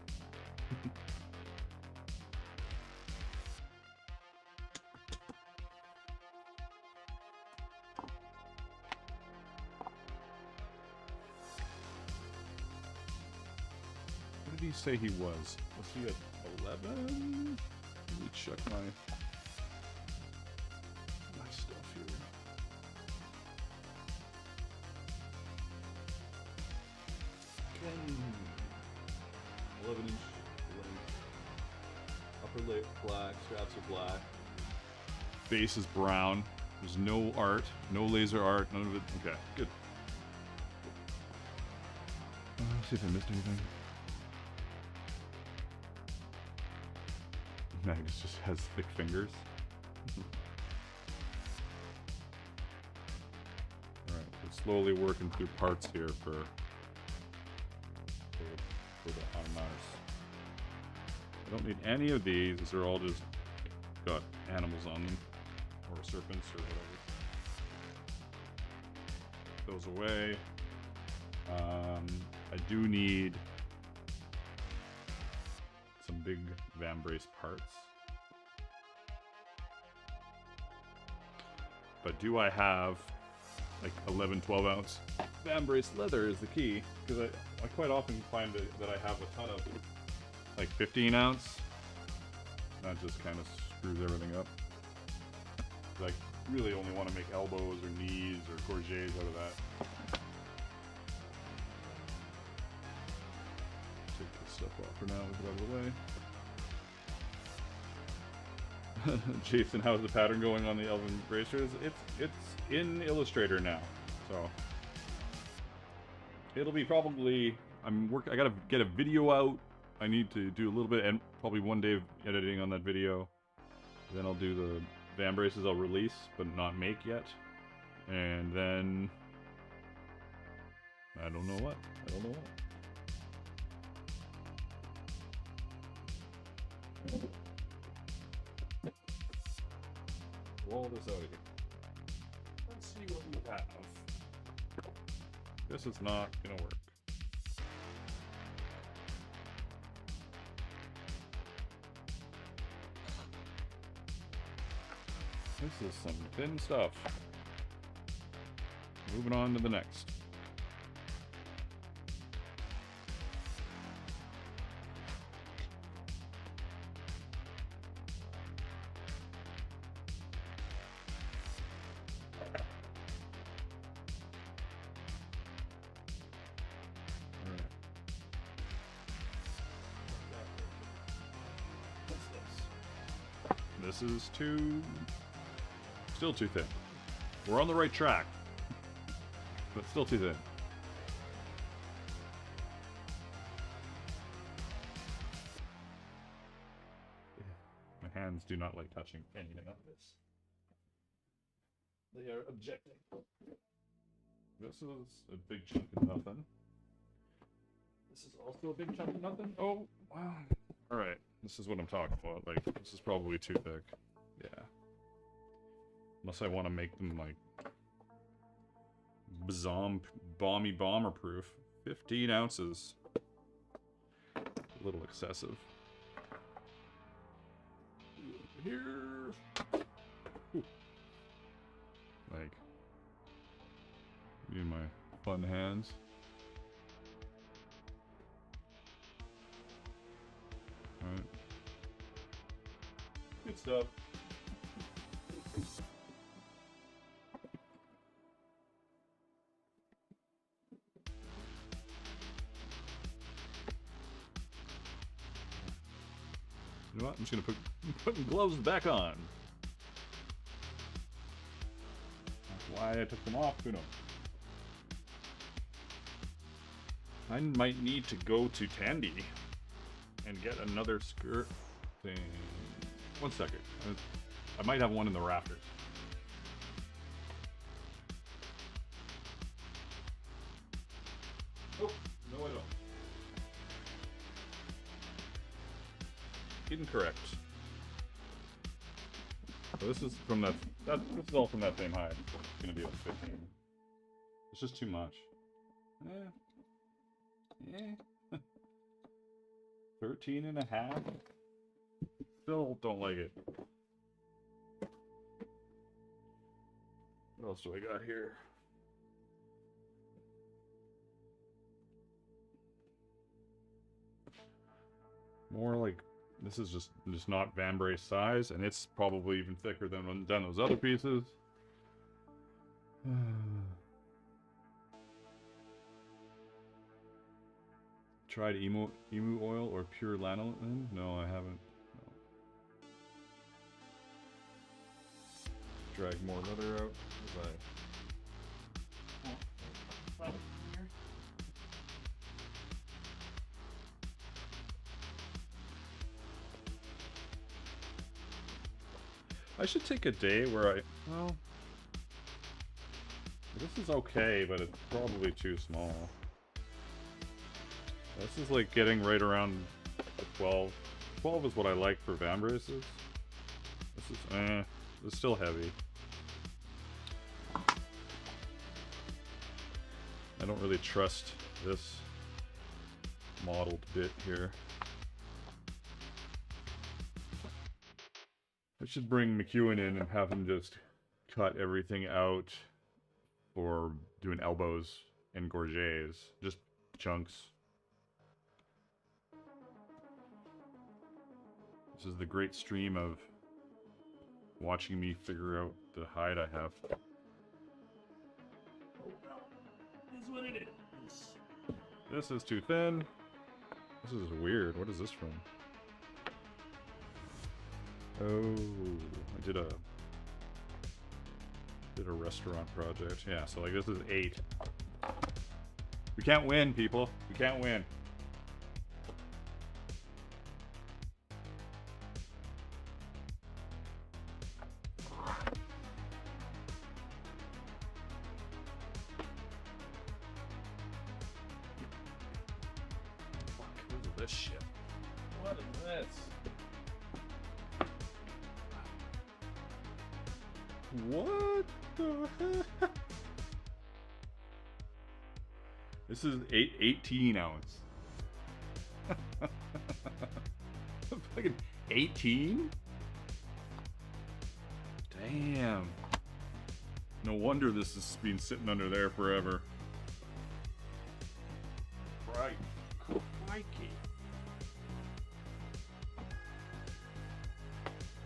What did he say he was? Was he at 11? Let me check my stuff here. 11-inch length. Upper lip black, straps are black. Base is brown. There's no art, no laser art, none of it. Okay, good. Let's see if I missed anything. Magnus just has thick fingers. Alright, we're slowly working through parts here for the Hanmars. I don't need any of these, as they're all just got animals on them, or serpents, or whatever. Put those away. I do need some big vambrace parts. But do I have like 11, 12 ounce vambrace leather is the key, because I quite often find that I have a ton of like 15 ounce. That just kind of screws everything up. I really only want to make elbows or knees or corsets out of that. Take this stuff off for now, get out of the way. Jason, how's the pattern going on the elven bracers? It's in Illustrator now, so it'll be probably, I gotta get a video out. I need to do a little bit, and probably one day of editing on that video. Then I'll do the vambraces I'll release, but not make yet. And then I don't know what. Roll this out again. Let's see what we have. This is not gonna work. This is some thin stuff. Moving on to the next. this is still too thin. We're on the right track, but still too thin. My hands do not like touching anything on this. They are objecting. This is a big chunk of nothing. This is also a big chunk of nothing. Oh, wow. Alright, this is what I'm talking about. Like, this is probably too thick. Yeah. Unless I want to make them, like, bomber proof. 15 ounces. A little excessive. Here. Ooh. Like, me and my fun hands. Alright. Good stuff. You know what? I'm just gonna put my gloves back on. That's why I took them off. Who knows? I might need to go to Tandy and get another skirt thing. 1 second. I might have one in the rafters. Oh, no I don't. Incorrect. So this is from this is all from that same hide. It's gonna be like 15. It's just too much. Yeah. 13 and a half. Still don't like it. What else do I got here? More like, this is just not vambrace size, and it's probably even thicker than those other pieces. Tried emu oil or pure lanolin? No, I haven't. No. Drag more leather out. I should take a day where well, this is okay, but it's probably too small. This is like getting right around the 12. 12 is what I like for vambraces. This is, it's still heavy. I don't really trust this modeled bit here. I should bring McEwen in and have him just cut everything out for doing elbows and gorgets. Just chunks. This is the great stream of watching me figure out the hide I have. Oh well, this is what it is. This is too thin. This is weird. What is this from? Oh, I did a restaurant project. Yeah, so like this is 8. We can't win, people. We can't win. What is this shit? What is this? What the heck? This is 18 ounce. Fucking 18? Damn. No wonder this has been sitting under there forever. Right. Crikey.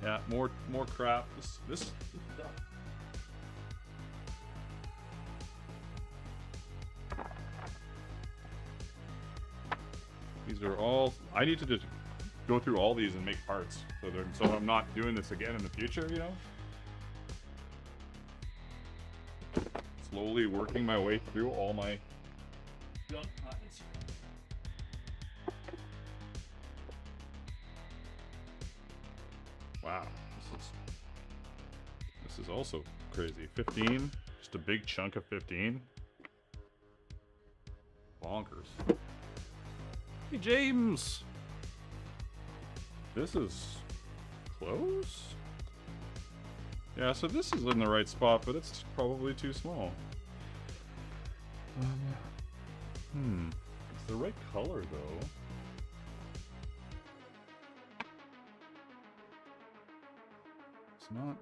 Yeah, more crap. This These are all. I need to just go through all these and make parts, so I'm not doing this again in the future, you know? Slowly working my way through all my junk piles. Wow, this is also crazy. 15, just a big chunk of 15. Bonkers. Hey James! This is close? Yeah, so this is in the right spot, but it's probably too small. It's the right color though. It's not,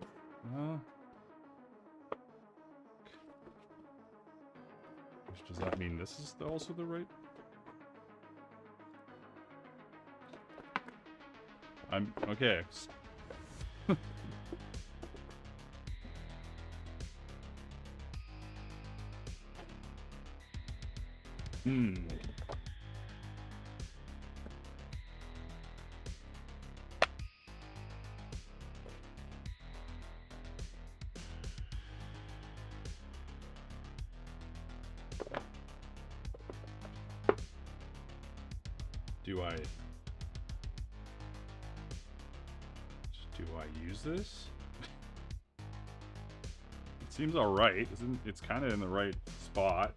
which does that mean this is also the right? Okay. Do I use this? It seems alright. It's kind of in the right spot.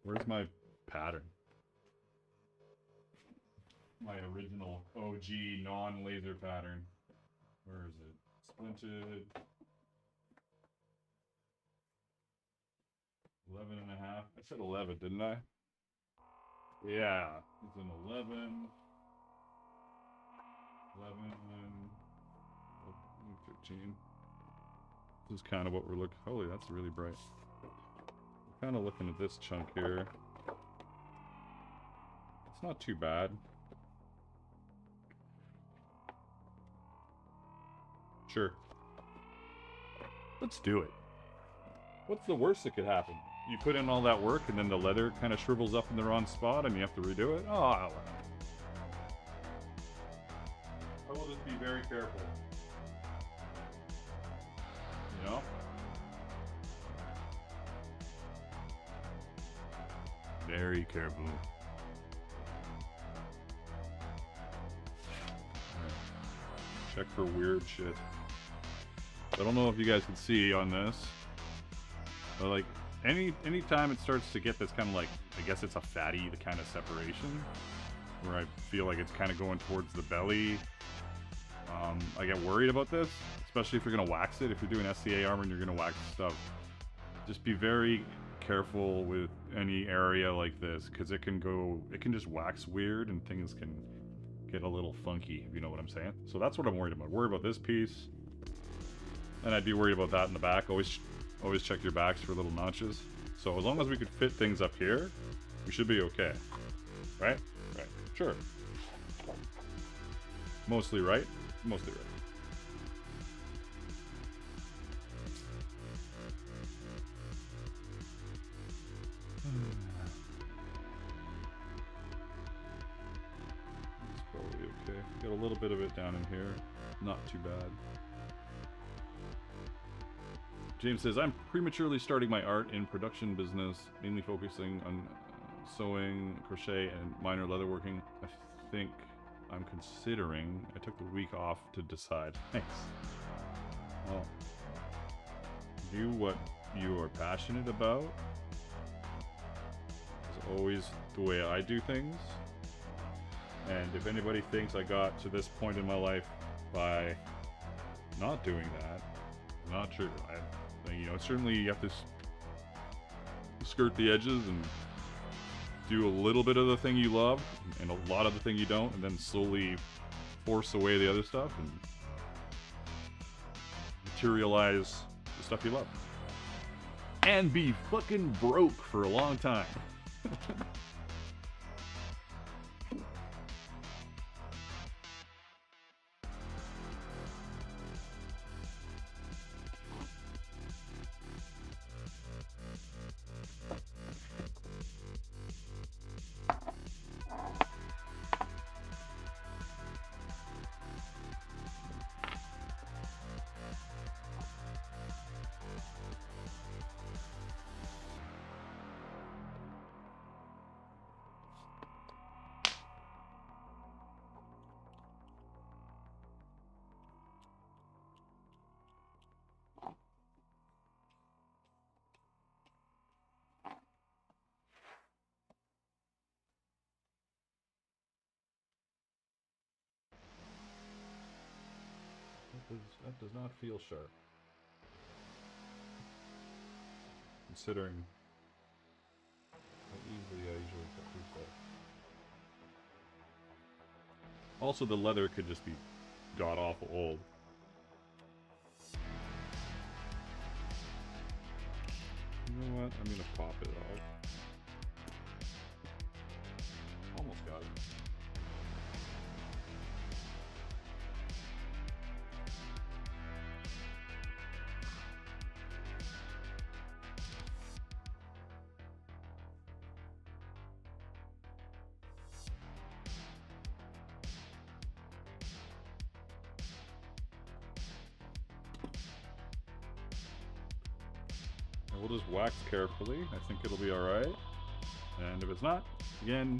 Where's my pattern? My original OG non-laser pattern. Where is it? Splinted. 11 and a half. I said 11, didn't I? Yeah, it's an 11. 11, 15. This is kind of what we're looking. Holy, that's really bright. We're kind of looking at this chunk here. It's not too bad. Sure. Let's do it. What's the worst that could happen? You put in all that work and then the leather kind of shrivels up in the wrong spot and you have to redo it? Oh, well. I will just be very careful. You know? Very careful. Right. Check for weird shit. I don't know if you guys can see on this, but like anytime it starts to get this kind of like, I guess it's a fatty kind of separation, where I feel like it's kind of going towards the belly. I get worried about this, especially if you're gonna wax it. If you're doing SCA armor and you're gonna wax stuff, just be very careful with any area like this, because it can just wax weird and things can get a little funky, if you know what I'm saying. So that's what I'm worried about. Worry about this piece, and I'd be worried about that in the back. Always check your backs for little notches. So as long as we could fit things up here, we should be okay. Right? Right. Sure. Mostly right? Mostly right. It's probably okay. Got a little bit of it down in here. Not too bad. James says, I'm prematurely starting my art in production business, mainly focusing on sewing, crochet, and minor leatherworking. I think I'm considering. I took the week off to decide. Thanks. Well, do what you are passionate about. Is always the way I do things. And if anybody thinks I got to this point in my life by not doing that, not true. You know, certainly you have to skirt the edges and do a little bit of the thing you love and a lot of the thing you don't, and then slowly force away the other stuff and materialize the stuff you love. And be fucking broke for a long time. That does not feel sharp. Considering how easily I usually cut through stuff. Also, the leather could just be god-awful old. You know what? I'm gonna pop it off. Almost got it. We'll just wax carefully. I think it'll be alright. And if it's not, again,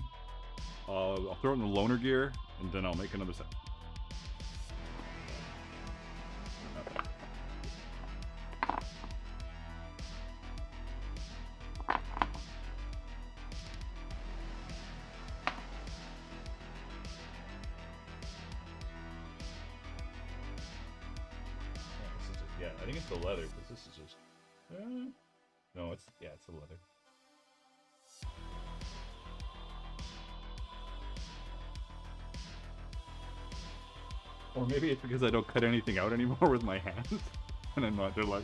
I'll throw it in the loaner gear, and then I'll make another set. Yeah, I think it's the leather, because this is just... no, it's the leather. Or maybe it's because I don't cut anything out anymore with my hands. And I'm not, they're like,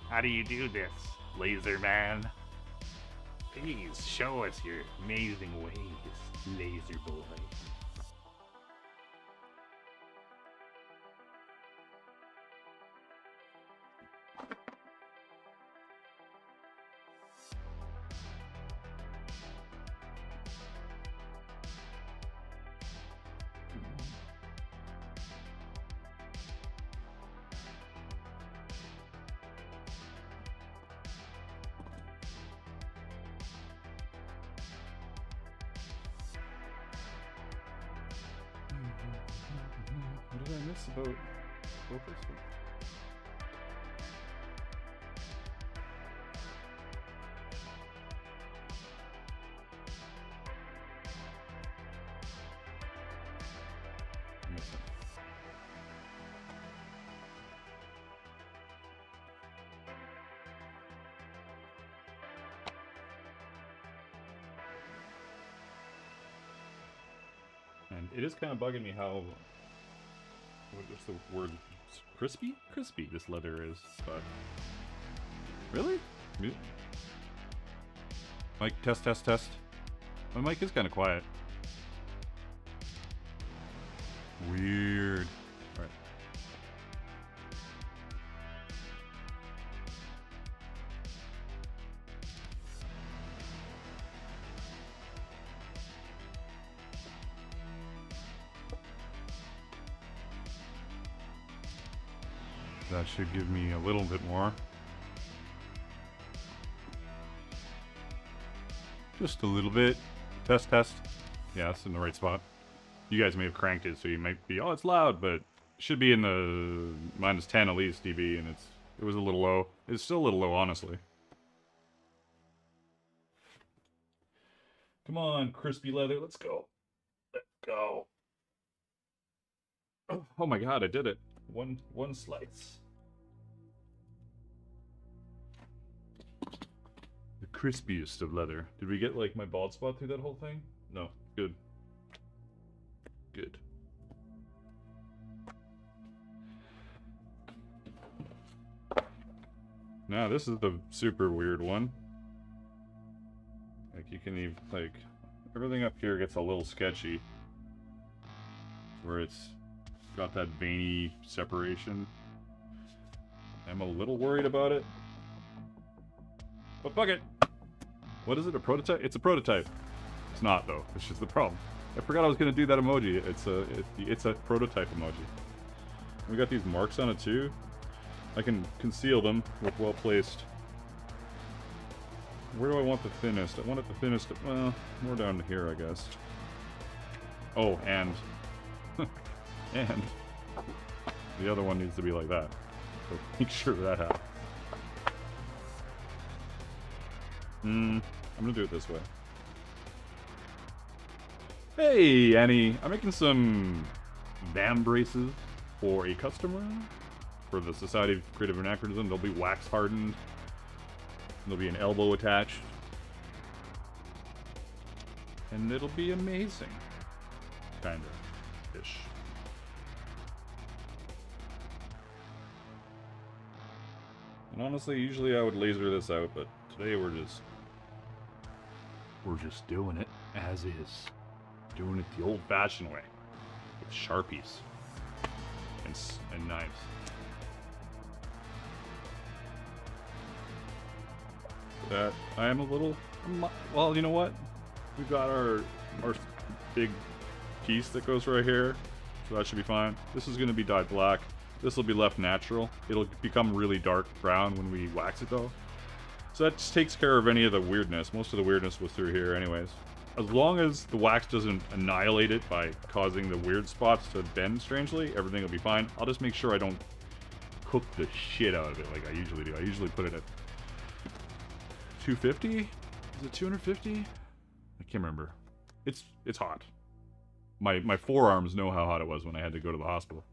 how do you do this, laser man? Please show us your amazing ways, laser boy. What did I miss about focus? And it is kind of bugging me how, what's the word, crispy? Crispy this leather is, but... Really? Mic, test, test, test. My mic is kind of quiet. Weird. Alright. That should give me a little bit more. Just a little bit. Test, test. Yeah, it's in the right spot. You guys may have cranked it, so you might be, oh, it's loud, but it should be in the -10 at least dB, and it was a little low. It's still a little low, honestly. Come on, crispy leather, let's go. Let's go. Oh my god, I did it. One slice. The crispiest of leather. Did we get like my bald spot through that whole thing? No. Good. Good. Now this is the super weird one. Like you can even like everything up here gets a little sketchy. Where it's got that veiny separation. I'm a little worried about it. But fuck it! What is it, a prototype? It's a prototype. It's not though, it's just the problem. I forgot I was gonna do that emoji. It's a prototype emoji. We got these marks on it too. I can conceal them with well placed. Where do I want the thinnest? I want it the thinnest, well, more down to here I guess. Oh, and... and the other one needs to be like that. So make sure that happens. I'm gonna do it this way. Hey, Annie! I'm making some BAM braces for a customer. for the Society of Creative Anachronism. They'll be wax hardened. There'll be an elbow attached. And it'll be amazing. Kinda. Ish. And honestly, usually I would laser this out, but today we're just doing it as is. Doing it the old-fashioned way. With Sharpies. And knives. That I am a little... Well, you know what? We've got our big piece that goes right here. So that should be fine. This is going to be dyed black. This will be left natural. It'll become really dark brown when we wax it though. So that just takes care of any of the weirdness. Most of the weirdness was through here anyways. As long as the wax doesn't annihilate it by causing the weird spots to bend strangely, everything will be fine. I'll just make sure I don't cook the shit out of it like I usually do. I usually put it at 250? Is it 250? I can't remember. It's hot. My forearms know how hot it was when I had to go to the hospital.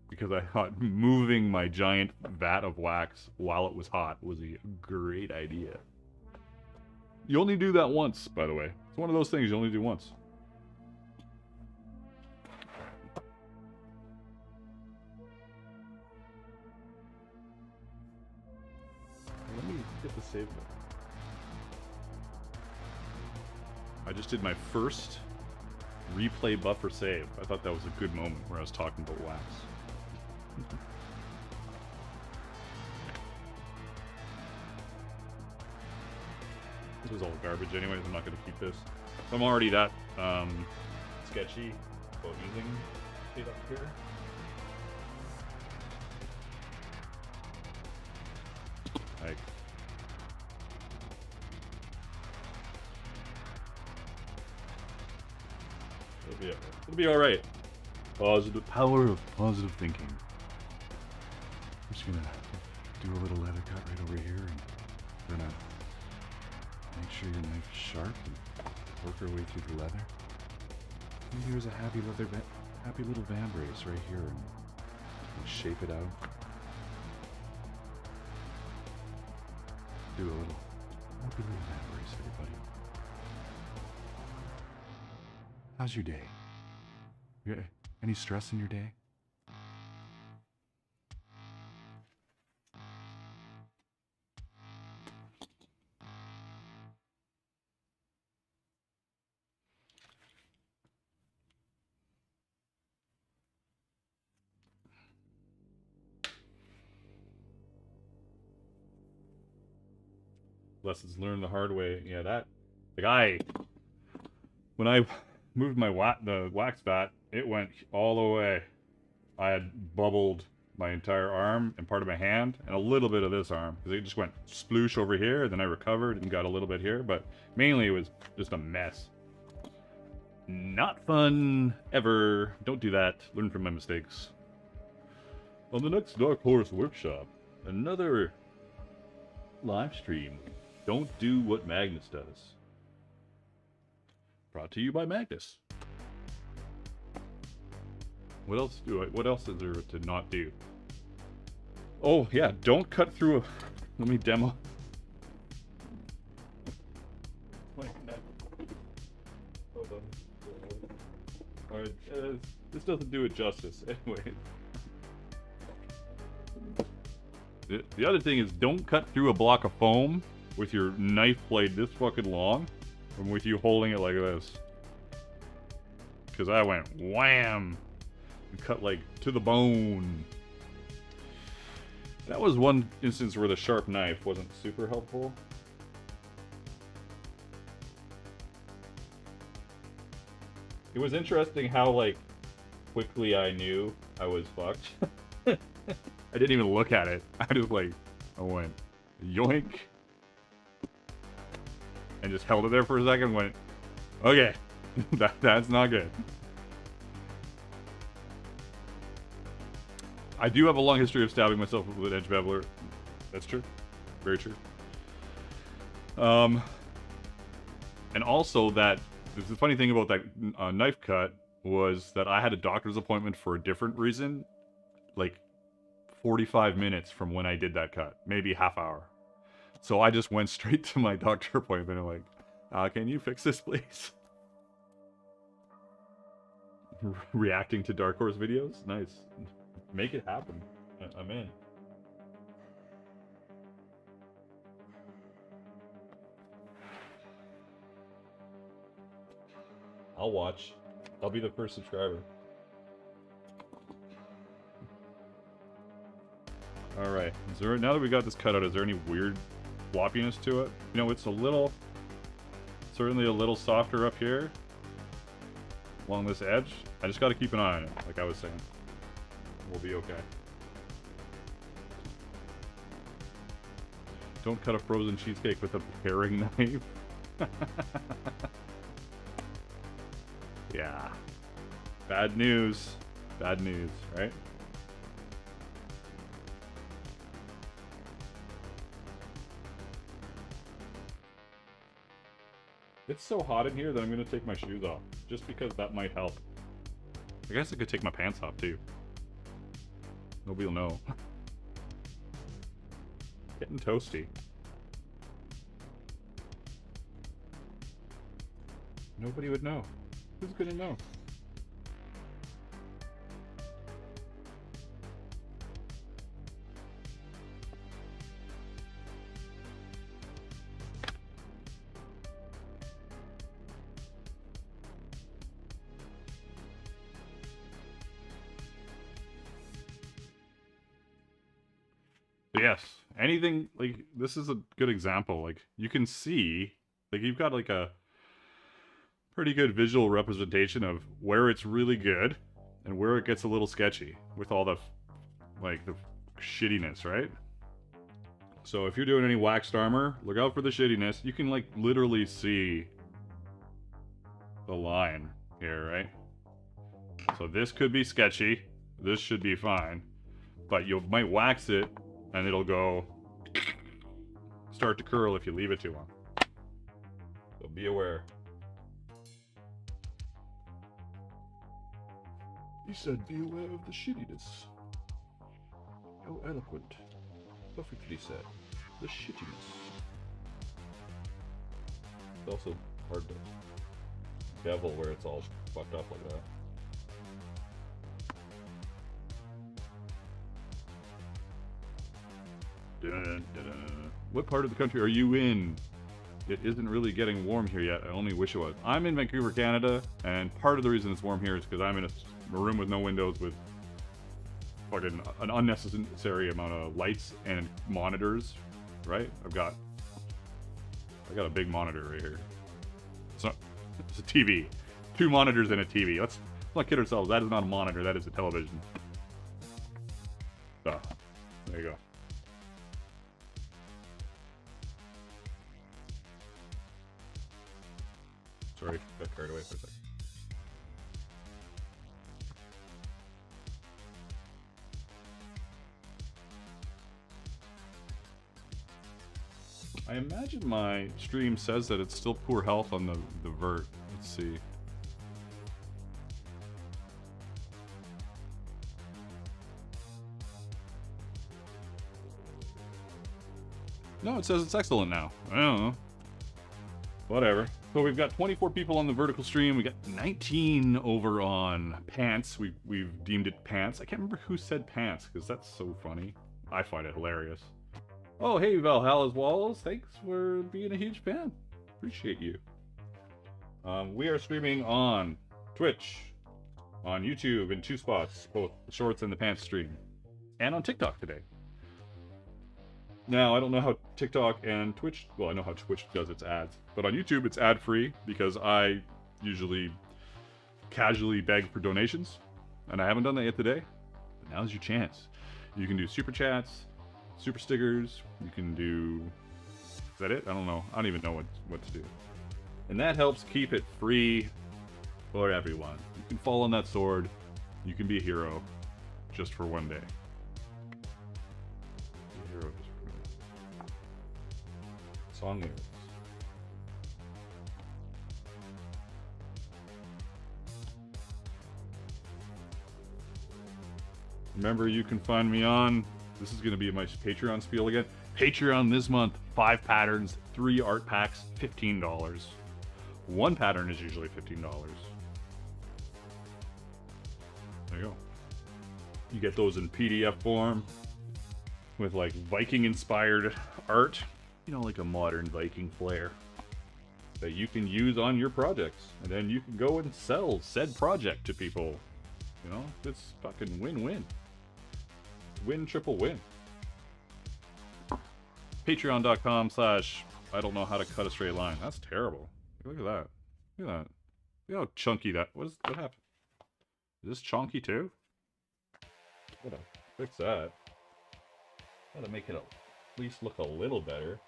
Because I thought moving my giant vat of wax while it was hot was a great idea. You only do that once, by the way. It's one of those things you only do once. Let me get the save button. I just did my first replay buffer save. I thought that was a good moment where I was talking about wax. This was all garbage anyways, I'm not going to keep this. I'm already that sketchy about using it up here. Like, it'll be alright. Positive power of positive thinking. I'm just gonna do a little leather cut right over here and gonna make sure your knife is sharp and work our way through the leather. And here's a happy little vambrace right here, and shape it out. Do a little happy little vambrace, everybody. How's your day? Any stress in your day? Lessons learned the hard way. Yeah, when I moved the wax vat, it went all the way. I had bubbled my entire arm and part of my hand and a little bit of this arm because it just went sploosh over here, and then I recovered and got a little bit here, but mainly it was just a mess. Not fun ever. Don't do that. Learn from my mistakes. On the next Dark Horse Workshop, another live stream. Don't do what Magnus does. Brought to you by Magnus. What else is there to not do? Oh yeah, don't cut through a... Let me demo. Hold on. Alright, this doesn't do it justice. Anyway. The other thing is, don't cut through a block of foam with your knife blade this fucking long, and with you holding it like this. Because I went wham! And cut like to the bone. That was one instance where the sharp knife wasn't super helpful. It was interesting how like quickly I knew I was fucked. I didn't even look at it. I just like, I went yoink. And just held it there for a second and went, okay, that's not good. I do have a long history of stabbing myself with an edge beveler. That's true. Very true. And also that, the funny thing about that knife cut was that I had a doctor's appointment for a different reason, like 45 minutes from when I did that cut, maybe half hour. So I just went straight to my doctor appointment and like, can you fix this, please? Reacting to Dark Horse videos? Nice. Make it happen. I'm in. I'll watch. I'll be the first subscriber. Alright, now that we got this cut out, is there any weird floppiness to it? You know, it's certainly a little softer up here, along this edge. I just gotta keep an eye on it, like I was saying. We'll be okay. Don't cut a frozen cheesecake with a paring knife. Yeah. Bad news. Bad news, right? It's so hot in here that I'm gonna take my shoes off, just because that might help. I guess I could take my pants off too. Nobody will know. Getting toasty. Nobody would know. Who's gonna know? Yes, anything like this is a good example. Like you can see, like you've got like a pretty good visual representation of where it's really good and where it gets a little sketchy with all the like the shittiness, right? So if you're doing any waxed armor, look out for the shittiness. You can like literally see the line here, right? So this could be sketchy. This should be fine, but you might wax it and it'll go start to curl if you leave it too long. So be aware. He said, be aware of the shittiness. How eloquent. Perfectly said. The shittiness. It's also hard to bevel where it's all fucked up like that. Dun, dun, dun. What part of the country are you in? It isn't really getting warm here yet. I only wish it was. I'm in Vancouver, Canada, and part of the reason it's warm here is because I'm in a room with no windows with fucking an unnecessary amount of lights and monitors, right? I got a big monitor right here. It's a TV. 2 monitors and a TV. Let's not kid ourselves. That is not a monitor. That is a television. So, there you go. Sorry, got carried away for a second. I imagine my stream says that it's still poor health on the vert. Let's see. No, it says it's excellent now. I don't know. Whatever. So we've got 24 people on the vertical stream. We got 19 over on pants. We've deemed it pants. I can't remember who said pants because that's so funny. I find it hilarious. Oh, hey, Valhalla's Walls. Thanks for being a huge fan. Appreciate you. We are streaming on Twitch, on YouTube in 2 spots, both the shorts and the pants stream, and on TikTok today. Now, I don't know how TikTok and Twitch, well, I know how Twitch does its ads, but on YouTube it's ad-free because I usually casually beg for donations, and I haven't done that yet today, but now's your chance. You can do super chats, super stickers, you can do, is that it? I don't know. I don't even know what to do. And that helps keep it free for everyone. You can fall on that sword, you can be a hero just for one day. Be a hero just for one day. Song lyrics. Remember, you can find me on This is going to be my Patreon spiel again. Patreon this month, 5 patterns, 3 art packs, $15. 1 pattern is usually $15. There you go. You get those in PDF form with like Viking inspired art, you know, like a modern Viking flair that you can use on your projects, and then you can go and sell said project to people. You know, it's fucking win-win. Win, triple win. Patreon.com/ I don't know how to cut a straight line. That's terrible. Look at that. Look at that. Look how chunky that was. What happened? Is this chunky too? Gotta fix that. Gotta make it at least look a little better.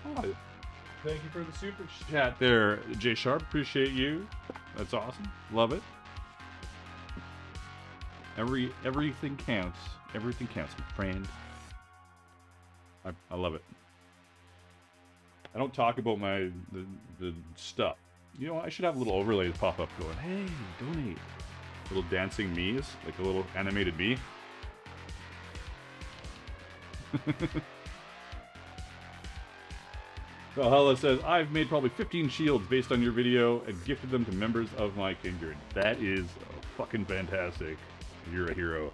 Oh, thank you for the super chat there, Jay Sharp. Appreciate you. That's awesome. Love it. Everything counts. Everything counts, my friend. I love it. I don't talk about the stuff. You know, I should have little overlays pop up going, hey, donate. Little dancing me's, like a little animated me. Valhalla says, I've made probably 15 shields based on your video and gifted them to members of my kindred. That is fucking fantastic. You're a hero.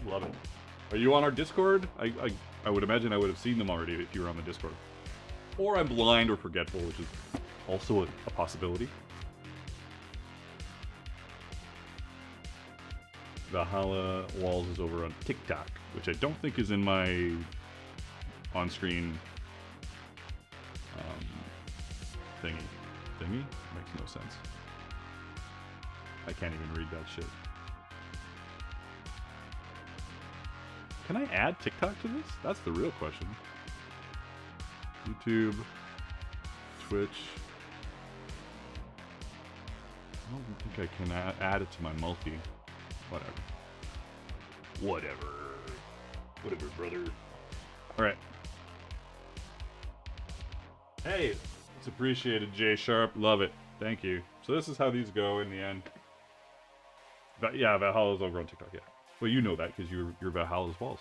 Love it. Are you on our Discord? I would imagine I would have seen them already if you were on the Discord. Or I'm blind or forgetful, which is also a possibility. Valhalla Walls is over on TikTok, which I don't think is in my on-screen thingy. Thingy? Makes no sense. I can't even read that shit. Can I add TikTok to this? That's the real question. YouTube, Twitch. I don't think I can add it to my multi. Whatever. Whatever. Whatever, brother. Alright. Hey, it's appreciated, Jay Sharp. Love it. Thank you. So this is how these go in the end. But yeah, Valhalla's over on TikTok, yeah. Well, you know that because you're Valhalla's Walls.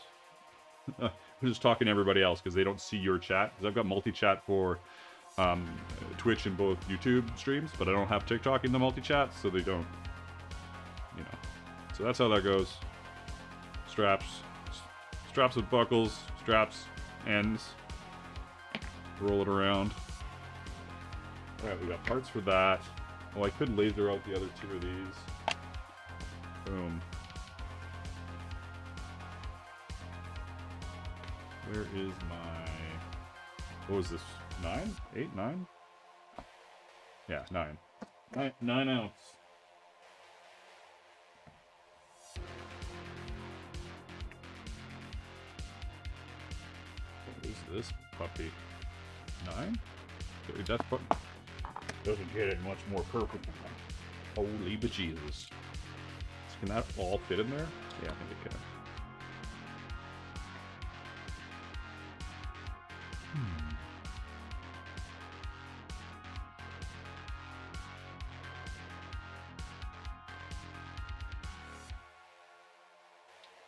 I'm just talking to everybody else because they don't see your chat. Because I've got multi-chat for Twitch and both YouTube streams, but I don't have TikTok in the multi-chat, so they don't, you know. So that's how that goes. Straps with buckles, straps, ends. Roll it around. Alright, we got parts for that. Oh, I could laser out the other 2 of these. Boom. Where is my... What was this? 9? 8? 9? Yeah, 9. 9 ounce. What is this puppy? 9? That's doesn't get it much more perfect. Holy bejesus. Can that all fit in there? Yeah, I think it can.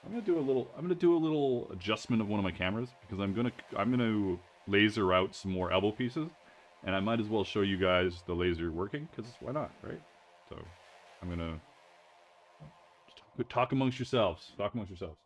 I'm gonna do a little adjustment of one of my cameras because I'm gonna laser out some more elbow pieces, and I might as well show you guys the laser working because why not, right? So I'm gonna talk amongst yourselves. Talk amongst yourselves.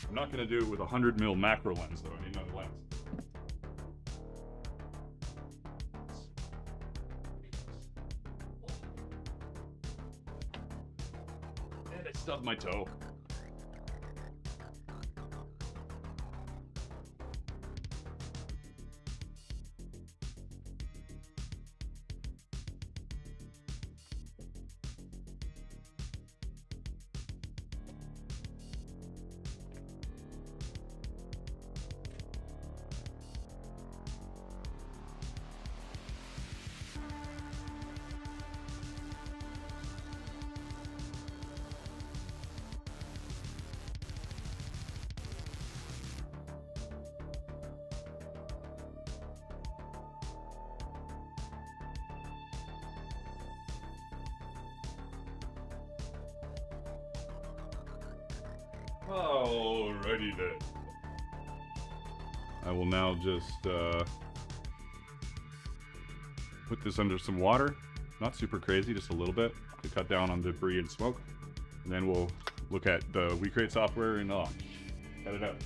I'm not going to do it with a 100mm macro lens, though. I need another lens. stubbed my toe. Alrighty then. I will now just put this under some water. Not super crazy, just a little bit to cut down on debris and smoke. And then we'll look at the WeCreate software and cut it out.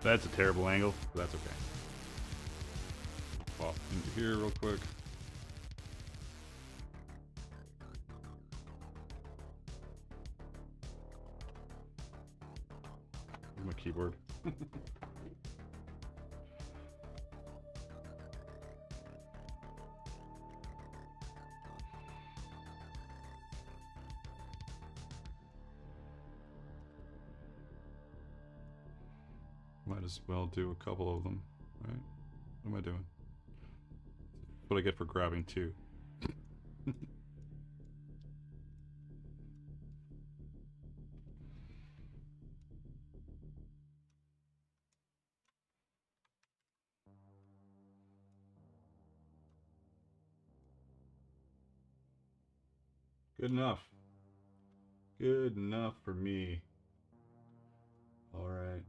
That's a terrible angle, but that's okay. Pop into here real quick. Where's my keyboard? Might as well do a couple of them, right? What am I doing? That's what I get for grabbing two. Good enough. Good enough for me. All right.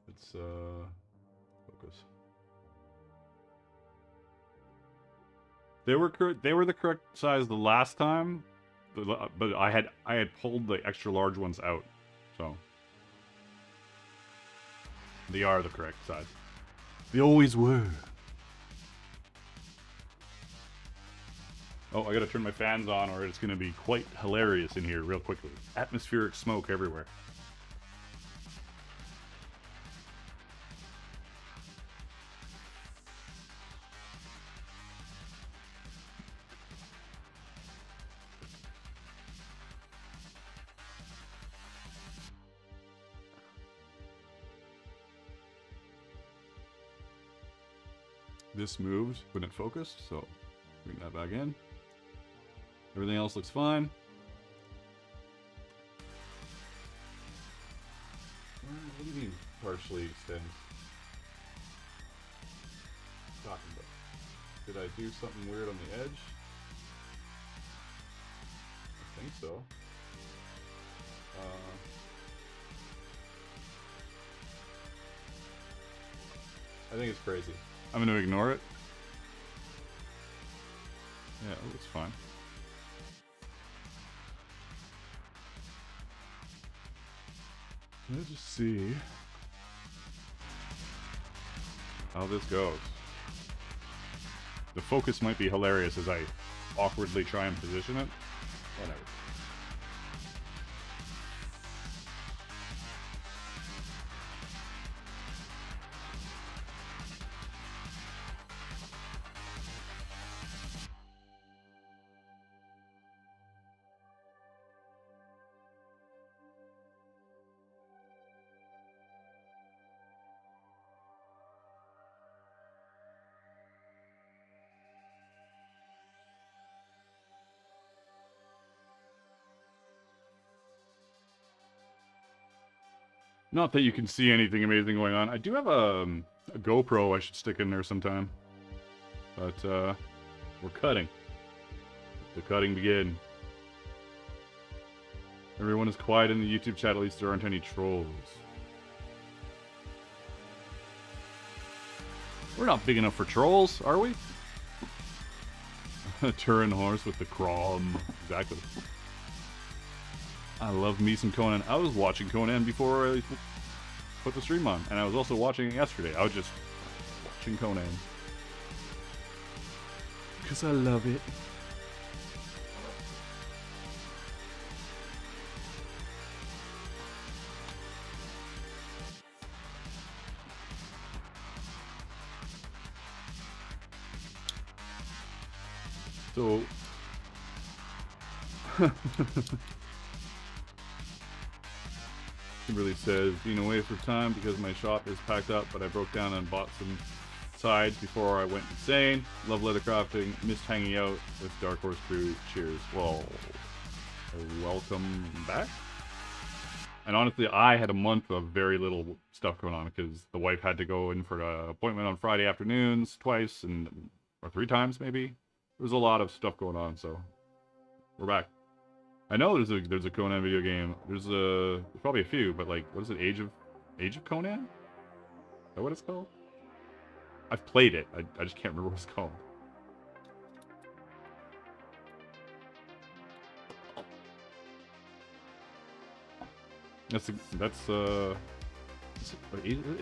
Let's focus. They were the correct size the last time, but I had pulled the extra large ones out, so they are the correct size. They always were. Oh, I gotta turn my fans on or it's gonna be quite hilarious in here real quickly. Atmospheric smoke everywhere. This moved when it focused, so bring that back in. Everything else looks fine. What do you mean partially extends? What are you talking about? Did I do something weird on the edge? I think so. I think it's crazy. I'm going to ignore it. Yeah, it looks fine. Let's just see how this goes. The focus might be hilarious as I awkwardly try and position it. Whatever. Not that you can see anything amazing going on. I do have a GoPro I should stick in there sometime. But, we're cutting. The cutting begin. Everyone is quiet in the YouTube chat, at least there aren't any trolls. We're not big enough for trolls, are we? A Turin horse with the crom. Exactly. I love me some Conan. I was watching Conan before I put the stream on, and I was also watching it yesterday. I was just watching Conan. Because I love it. So... Kimberly says, being away for time because my shop is packed up, but I broke down and bought some sides before I went insane. Love leathercrafting. Missed hanging out with Dark Horse Crew. Cheers. Well, welcome back. And honestly, I had a month of very little stuff going on because the wife had to go in for an appointment on Friday afternoons twice or 3 times maybe. There's a lot of stuff going on, so we're back. I know there's a Conan video game. There's probably a few, but like, what is it? Age of Conan? Is that what it's called? I've played it. I just can't remember what it's called. Is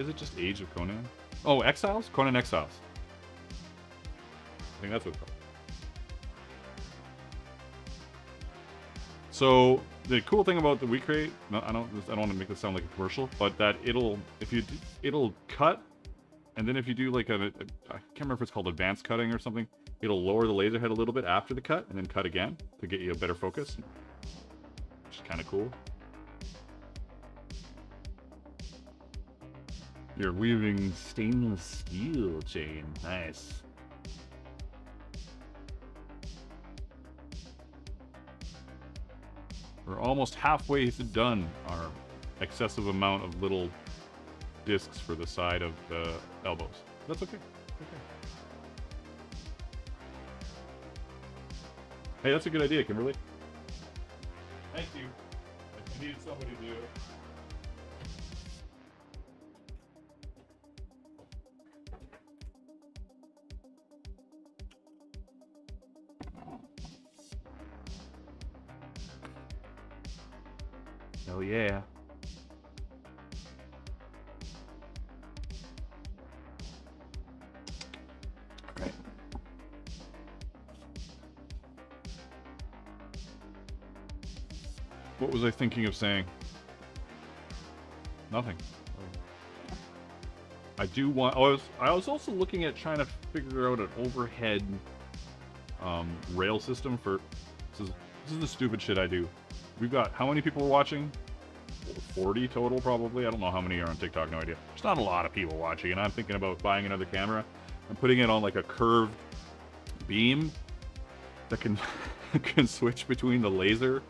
it just Age of Conan? Oh, Exiles? Conan Exiles. I think that's what it's called. So the cool thing about the Wheat Crate, no, I don't want to make this sound like a commercial, but that it'll cut, and then if you do like I can't remember if it's called advanced cutting or something, it'll lower the laser head a little bit after the cut and then cut again to get you a better focus, which is kind of cool. You're weaving stainless steel chain, nice. We're almost halfway done our excessive amount of little discs for the side of the elbows. That's okay. Hey, that's a good idea, Kimberly. Thank you. I needed somebody to do it. Oh yeah. Right. What was I thinking of saying? Nothing. I do want. I was also looking at trying to figure out an overhead rail system for. This is the stupid shit I do. We've got, how many people are watching? 40 total, probably. I don't know how many are on TikTok, no idea. There's not a lot of people watching, and I'm thinking about buying another camera and putting it on like a curved beam that can can switch between the laser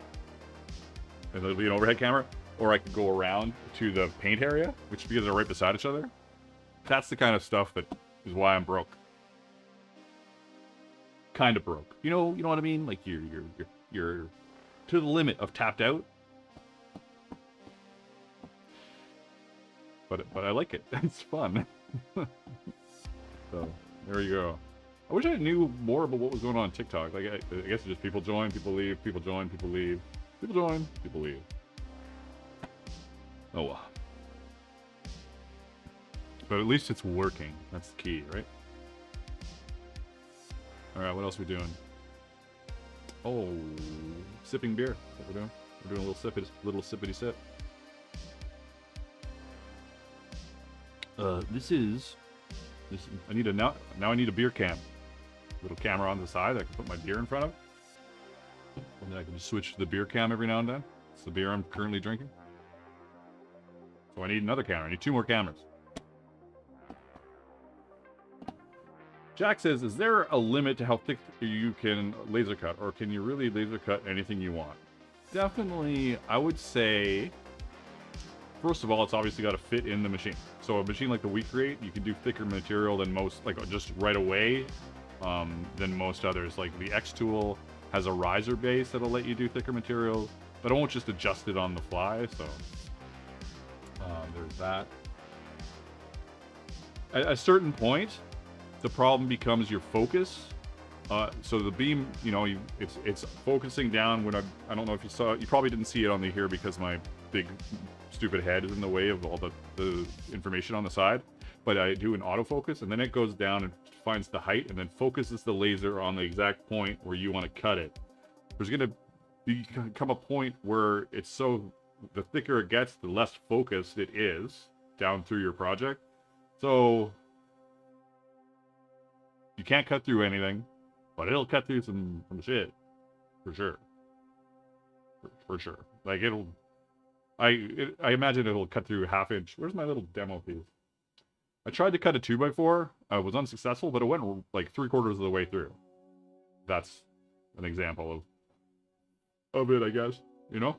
and the overhead camera, or I could go around to the paint area, which because they're right beside each other. That's the kind of stuff that is why I'm broke. Kind of broke. You know what I mean? Like you're to the limit of tapped out. But I like it. It's fun. So, there you go. I wish I knew more about what was going on TikTok. Like, I guess it's just people join, people leave, people join, people leave. People join, people leave. Oh well. But at least it's working. That's the key, right? Alright, what else are we doing? Oh, sipping beer. That's what we're doing. We're doing a little sippity sip. I need a now I need a beer can. Little camera on the side that I can put my beer in front of. And then I can just switch to the beer cam every now and then. It's the beer I'm currently drinking. So I need another camera. I need 2 more cameras. Jack says, is there a limit to how thick you can laser cut, or can you really laser cut anything you want? Definitely, I would say first of all, it's obviously got to fit in the machine. So a machine like the We Create, you can do thicker material than most, like just right away, than most others. Like the X tool has a riser base that'll let you do thicker material, but it won't just adjust it on the fly. So there's that. At a certain point, the problem becomes your focus. So the beam, you know, it's focusing down when I don't know if you saw it. You probably didn't see it on the here because my big stupid head is in the way of all the information on the side. But I do an autofocus, and then it goes down and finds the height, and then focuses the laser on the exact point where you want to cut it. There's going to come a point where it's so, the thicker it gets, the less focused it is down through your project. So you can't cut through anything, but it'll cut through some shit, for sure. For sure. Like I imagine it'll cut through ½ inch. Where's my little demo piece? I tried to cut a 2x4. I was unsuccessful, but it went like 3/4 of the way through. That's an example of it, I guess. You know?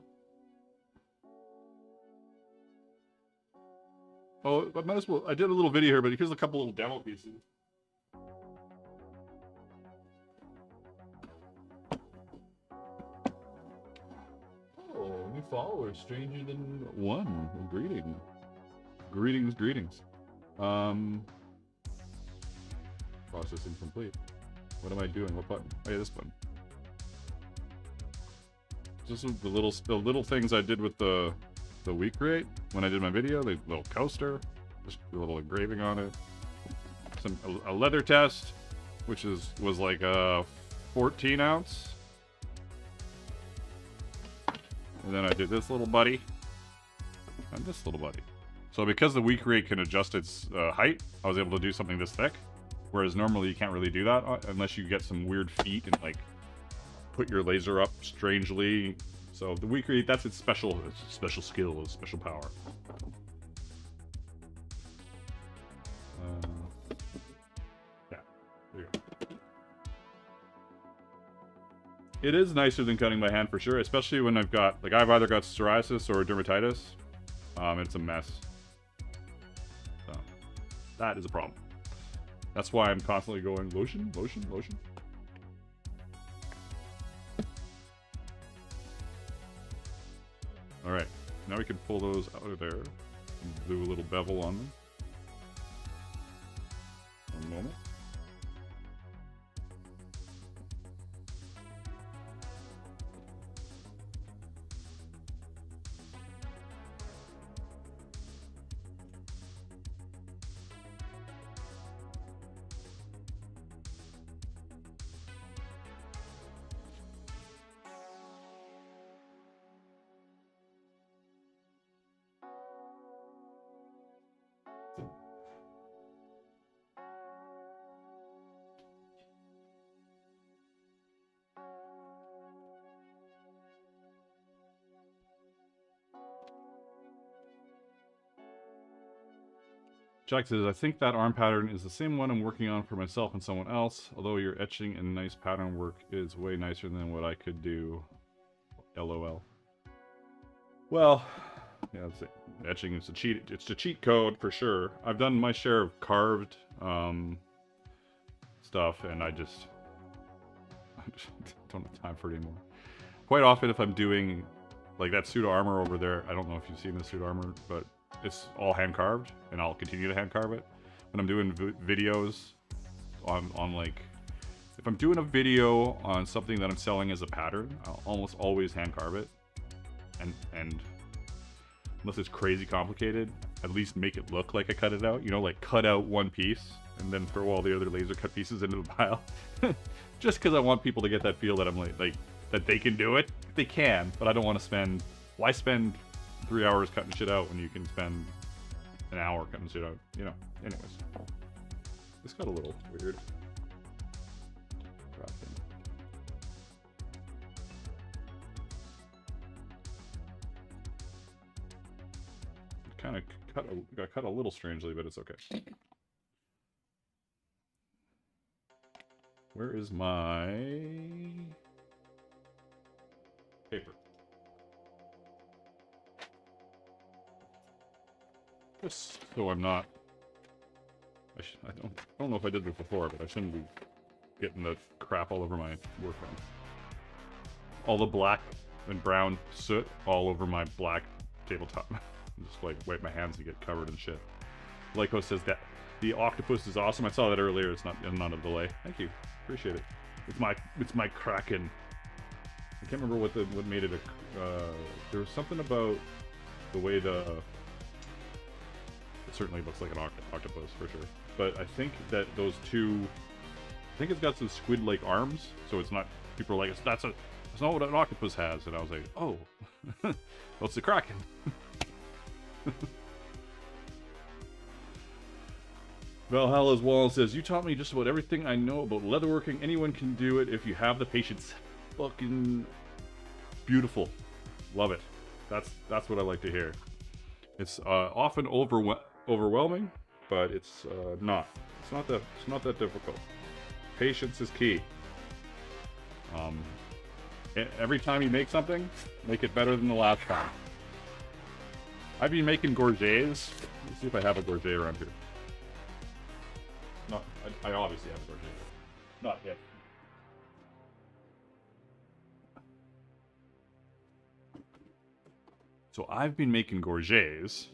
Oh, I might as well. I did a little video here, but here's a couple little demo pieces. Oh, new follower, stranger than one. Well, greetings. Greetings. Processing complete. What am I doing? What button? Oh yeah, this button. Just the little things I did with the We Create when I did my video. The little coaster, just a little engraving on it. A leather test, which was like a 14 ounce. And then I did this little buddy and this little buddy. So because the We Create can adjust its height, I was able to do something this thick. Whereas normally you can't really do that unless you get some weird feet and like put your laser up strangely. So the We Create, that's its special skill, its special power. Yeah, there you go. It is nicer than cutting by hand for sure, especially when I've either got psoriasis or dermatitis. It's a mess. So that is a problem. That's why I'm constantly going lotion. Alright, now we can pull those out of there and do a little bevel on them. One moment. Jack says, I think that arm pattern is the same one I'm working on for myself and someone else, although your etching and nice pattern work is way nicer than what I could do. LOL. Well, yeah, that's it. Etching is it's a cheat code for sure. I've done my share of carved stuff, and I just don't have time for it anymore. Quite often if I'm doing like that suit of armor over there, I don't know if you've seen the suit of armor, but it's all hand carved, and I'll continue to hand carve it. When I'm doing videos on like, if I'm doing a video on something that I'm selling as a pattern, I'll almost always hand carve it. And unless it's crazy complicated, at least make it look like I cut it out. You know, like cut out one piece and then throw all the other laser cut pieces into the pile. Just because I want people to get that feel that I'm like that they can do it. They can, but I don't want to spend. Why spend 3 hours cutting shit out when you can spend an hour cutting shit out? You know. Anyways, this got a little weird. Kind of got cut a little strangely, but it's okay. Where is my paper? Just so I'm not... I don't know if I did this before, but I shouldn't be getting the crap all over my workbench. All the black and brown soot all over my black tabletop. Just like wipe my hands and get covered in shit. Lyco says that the octopus is awesome. I saw that earlier. It's not a delay. Thank you. Appreciate it. It's my Kraken. I can't remember what made it a. There was something about the way it certainly looks like an octopus for sure. But I think that those two. I think it's got some squid-like arms, so it's not. People are like, that's not what an octopus has, and I was like, oh, well, it's the Kraken. Valhalla's Wall says, you taught me just about everything I know about leatherworking. Anyone can do it if you have the patience. Fucking beautiful. Love it. That's what I like to hear. It's often overwhelming, but it's not. It's not that difficult. Patience is key. Every time you make something, make it better than the last time. I've been making gorgets. Let's see if I have a gorget around here. No, I obviously have a gorget. Not yet. So I've been making gorgets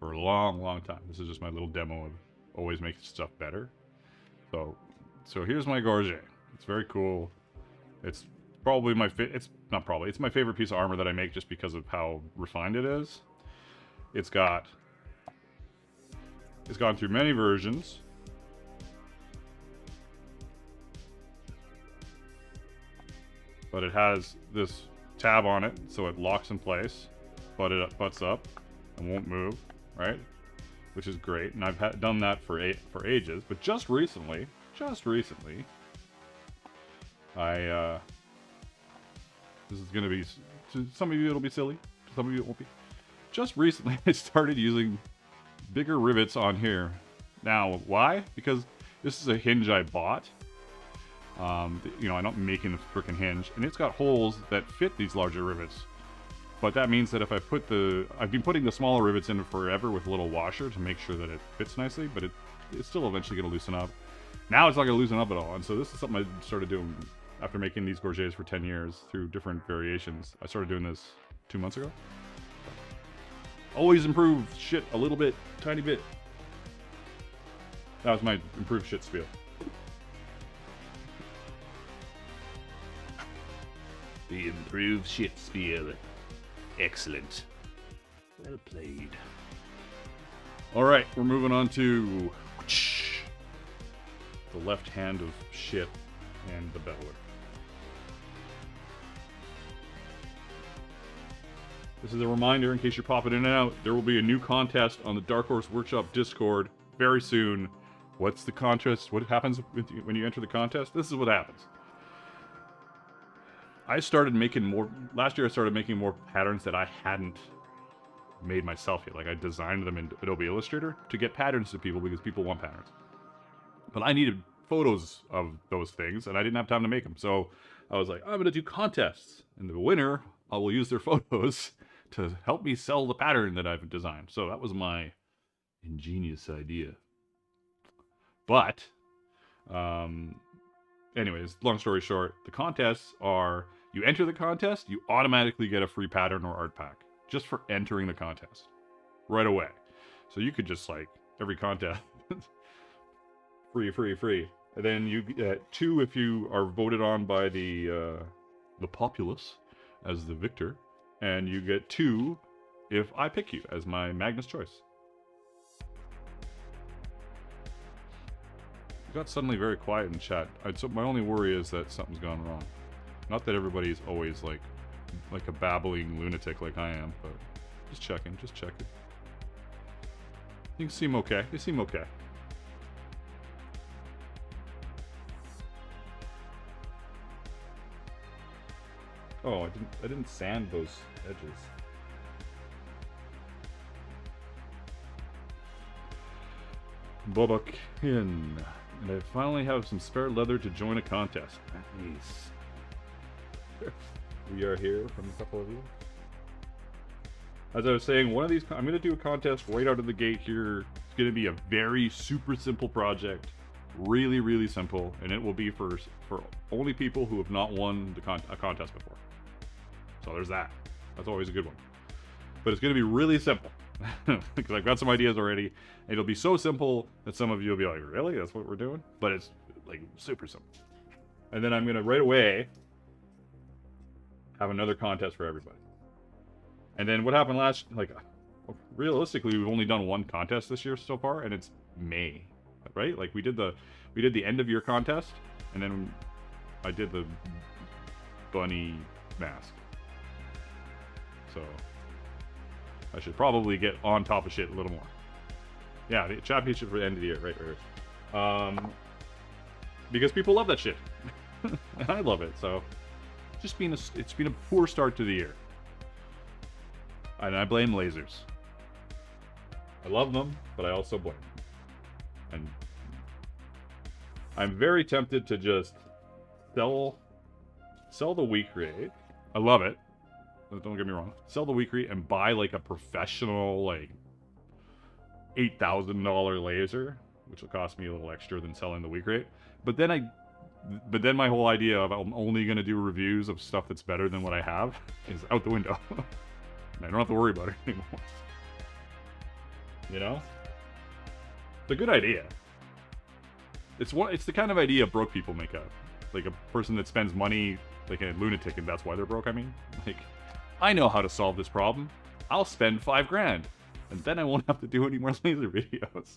for a long time. This is just my little demo of always making stuff better. So here's my gorget. It's very cool. It's probably it's my favorite piece of armor that I make just because of how refined it is. It's gone through many versions. But it has this tab on it, so it locks in place, butts up, and won't move, right? Which is great, and I've done that for ages. But just recently, I this is gonna be, to some of you it'll be silly, to some of you it won't be. Just recently, I started using bigger rivets on here. Now, why? Because this is a hinge I bought. You know, I'm not making the frickin' hinge, and it's got holes that fit these larger rivets. But that means that if I've been putting the smaller rivets in forever with a little washer to make sure that it fits nicely, but it's still eventually going to loosen up. Now it's not going to loosen up at all, and so this is something I started doing after making these gorgets for 10 years through different variations. I started doing this 2 months ago. Always improve shit a little bit, tiny bit. That was my improved shit spiel. The improved shit spiel. Excellent. Well played. Alright, we're moving on to the left hand of shit and the beveler. This is a reminder in case you're popping in and out. There will be a new contest on the Dark Horse Workshop Discord very soon. What's the contest? What happens when you enter the contest? This is what happens. I started making more... Last year I started making more patterns that I hadn't made myself yet. Like I designed them in Adobe Illustrator to get patterns to people because people want patterns. But I needed photos of those things and I didn't have time to make them. So I was like, I'm going to do contests. And the winner, I will use their photos to help me sell the pattern that I've designed. So that was my ingenious idea. But, anyways, long story short, the contests are, you enter the contest, you automatically get a free pattern or art pack. Just for entering the contest. Right away. So you could just, like, every contest, free. And then you get 2 if you are voted on by the populace as the victor. And you get 2 if I pick you as my Magnus choice. It got suddenly very quiet in chat. So my only worry is that something's gone wrong. Not that everybody's always like a babbling lunatic like I am, but just checking. Things seem okay. They seem okay. Oh, I didn't sand those edges. Bobakin. And I finally have some spare leather to join a contest. Nice. We are here from a couple of you. As I was saying, one of these, I'm going to do a contest right out of the gate here. It's going to be a very super simple project. Really, really simple. And it will be for only people who have not won a contest before. So there's that. That's always a good one. But it's going to be really simple. Because I've got some ideas already. It'll be so simple that some of you will be like, really? That's what we're doing? But it's like super simple. And then I'm going to right away have another contest for everybody. And then what happened realistically, we've only done one contest this year so far, and it's May, right? Like we did the end of year contest, and then I did the bunny mask. So I should probably get on top of shit a little more. Yeah, the championship for the end of the year, right. Because people love that shit, and I love it. So it's been a poor start to the year. And I blame lasers. I love them, but I also blame them. And I'm very tempted to just sell the weak rate. I love it. Don't get me wrong. Sell the weak rate and buy like a professional, like $8,000 laser, which will cost me a little extra than selling the weak rate. But then my whole idea of I'm only going to do reviews of stuff that's better than what I have is out the window. I don't have to worry about it anymore. You know? It's a good idea. It's the kind of idea broke people make up. Like a person that spends money like a lunatic and that's why they're broke, I mean. Like, I know how to solve this problem. I'll spend $5,000. And then I won't have to do any more laser videos.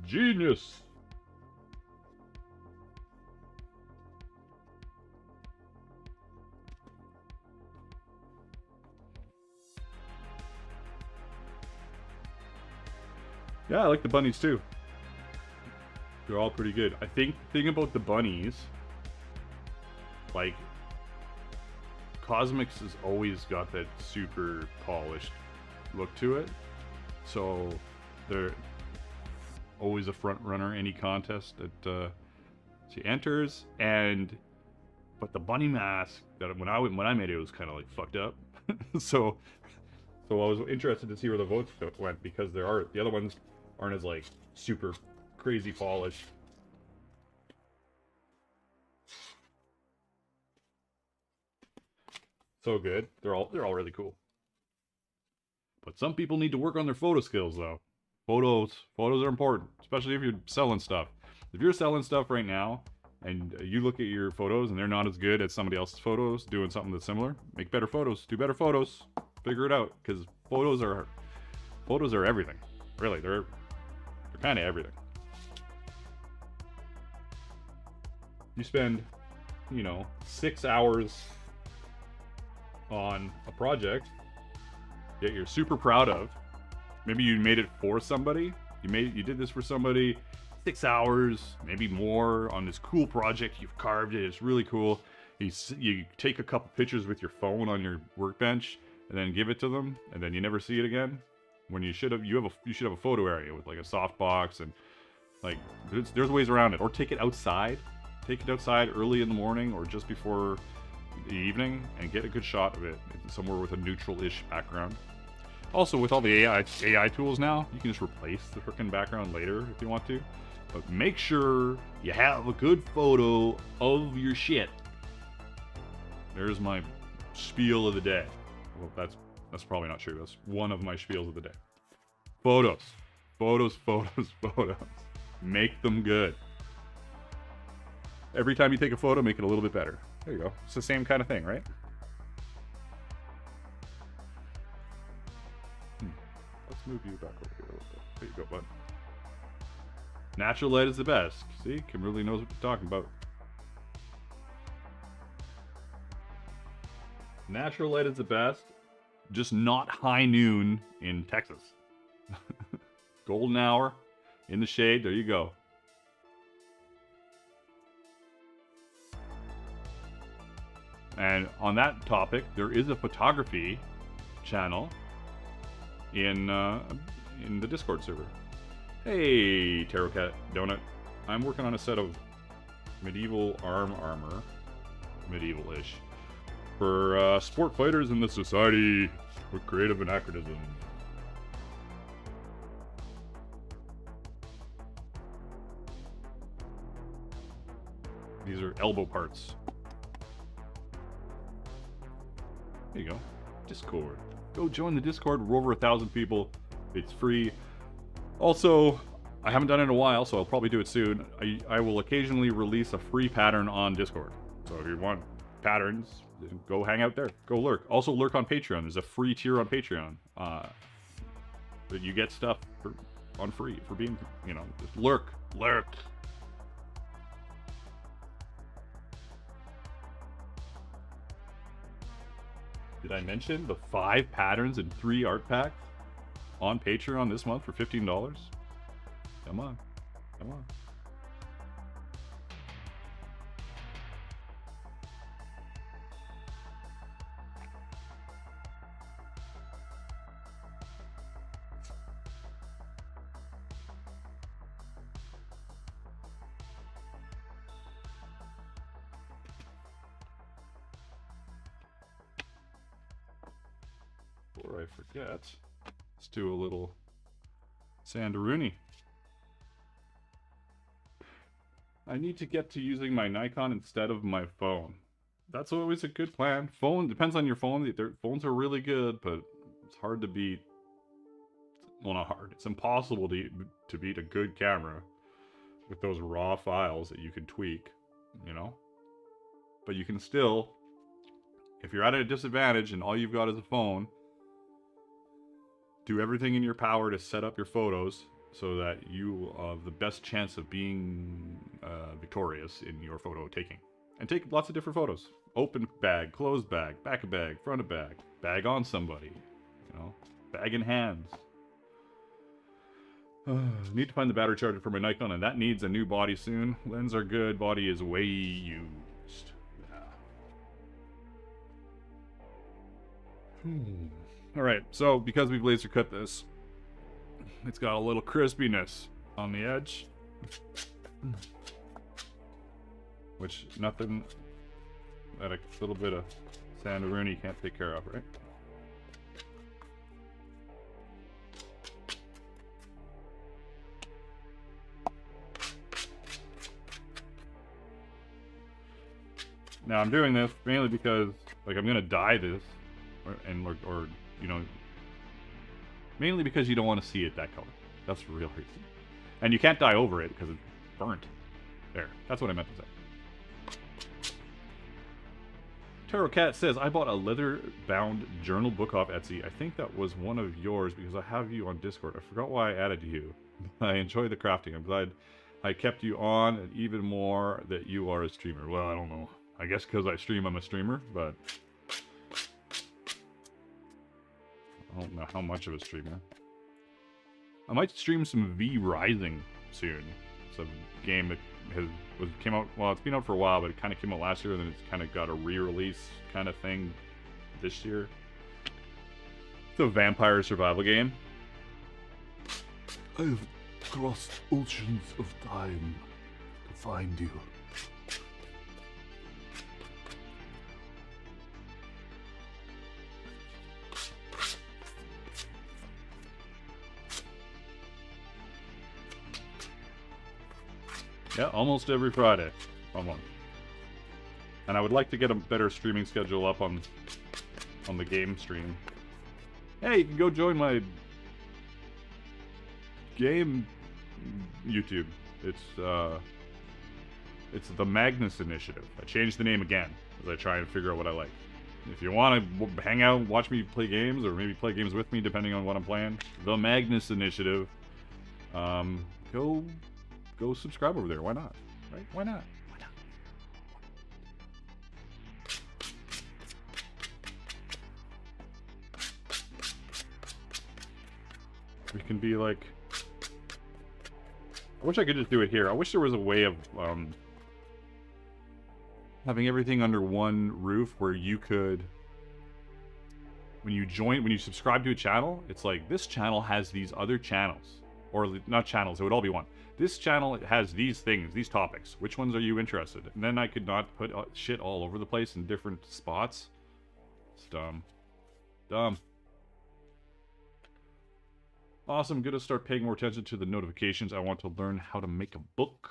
Genius! Yeah, I like the bunnies too. They're all pretty good. I think the thing about the bunnies, like, Cosmics has always got that super polished look to it. So they're always a front runner any contest that she enters. But the bunny mask that when I made it was kind of like fucked up. So I was interested to see where the votes went because the other ones aren't as like super crazy polished. So good. They're all really cool. But some people need to work on their photo skills though. Photos are important, especially if you're selling stuff. If you're selling stuff right now and you look at your photos and they're not as good as somebody else's photos doing something that's similar, make better photos, do better photos, figure it out, because photos are everything. Really, they're kind of everything. You spend, 6 hours on a project that you're super proud of. Maybe you made it for somebody. You did this for somebody. 6 hours, maybe more, on this cool project. You've carved it. It's really cool. You take a couple pictures with your phone on your workbench and then give it to them, and then you never see it again. When you should have a photo area with like a softbox and like there's ways around it. Or take it outside. Take it outside early in the morning or just before the evening and get a good shot of it somewhere with a neutral-ish background. Also, with all the AI tools now, you can just replace the frickin' background later if you want to. But make sure you have a good photo of your shit. There's my spiel of the day. Well, that's probably not true. That's one of my spiels of the day. Photos. Photos. Make them good. Every time you take a photo, make it a little bit better. There you go. It's the same kind of thing, right? Let's move you back over here a little bit. There you go, bud. Natural light is the best. See? Kim really knows what you're talking about. Natural light is the best. Just not high noon in Texas. Golden hour. In the shade. There you go. And on that topic, there is a photography channel in the Discord server. Hey, Tarot Cat Donut. I'm working on a set of Medieval armor. Medieval-ish. For sport fighters in the society with creative anachronism. These are elbow parts. There you go. Discord. Go join the Discord. We're over 1,000 people. It's free. Also, I haven't done it in a while, so I'll probably do it soon. I will occasionally release a free pattern on Discord. So if you want patterns, go hang out there. Go lurk. Also lurk on Patreon. There's a free tier on Patreon. That you get stuff on free for being, just lurk. Lurk. Did I mention the 5 patterns and 3 art packs on Patreon this month for $15? Come on. Come on. Before I forget, let's do a little Sandaruni. I need to get to using my Nikon instead of my phone. That's always a good plan. Phone, depends on your phone. Their phones are really good, but it's hard to beat. Well, not hard. It's impossible to beat a good camera with those raw files that you can tweak, But you can still, if you're at a disadvantage and all you've got is a phone, do everything in your power to set up your photos so that you have the best chance of being victorious in your photo taking. And take lots of different photos. Open bag, closed bag, back of bag, front of bag, bag on somebody, bag in hands. Need to find the battery charger for my Nikon, and that needs a new body soon. Lenses are good, body is way used. Alright, so because we've laser cut this, it's got a little crispiness on the edge. Which nothing that a little bit of Sandaruni can't take care of, right? Now I'm doing this mainly because, I'm gonna dye this, or mainly because you don't want to see it that color. That's the real reason. And you can't dye over it because it's burnt. There, that's what I meant to say. Tarot Cat says, I bought a leather-bound journal book off Etsy. I think that was one of yours because I have you on Discord. I forgot why I added you. I enjoy the crafting. I'm glad I kept you on, and even more that you are a streamer. Well, I don't know. I guess because I stream, I'm a streamer, but I don't know how much of a streamer. I might stream some V Rising soon. It's a game that came out, well, it's been out for a while, but it kind of came out last year, and then it's kind of got a re-release kind of thing this year. It's a vampire survival game. I've crossed oceans of time to find you. Yeah, almost every Friday. Almost. And I would like to get a better streaming schedule up on the game stream. Hey, you can go join my game YouTube. It's the Magnus Initiative. I changed the name again as I try and figure out what I like. If you want to hang out and watch me play games, or maybe play games with me depending on what I'm playing, the Magnus Initiative. Go subscribe over there. Why not? Right? Why not? Why not? We can be like... I wish I could just do it here. I wish there was a way of having everything under one roof where you could... When you subscribe to a channel, it's like, this channel has these other channels. or not channels, it would all be one. This channel has these things, these topics. Which ones are you interested in? And then I could not put shit all over the place in different spots. It's dumb. Dumb. Awesome, gonna start paying more attention to the notifications. I want to learn how to make a book.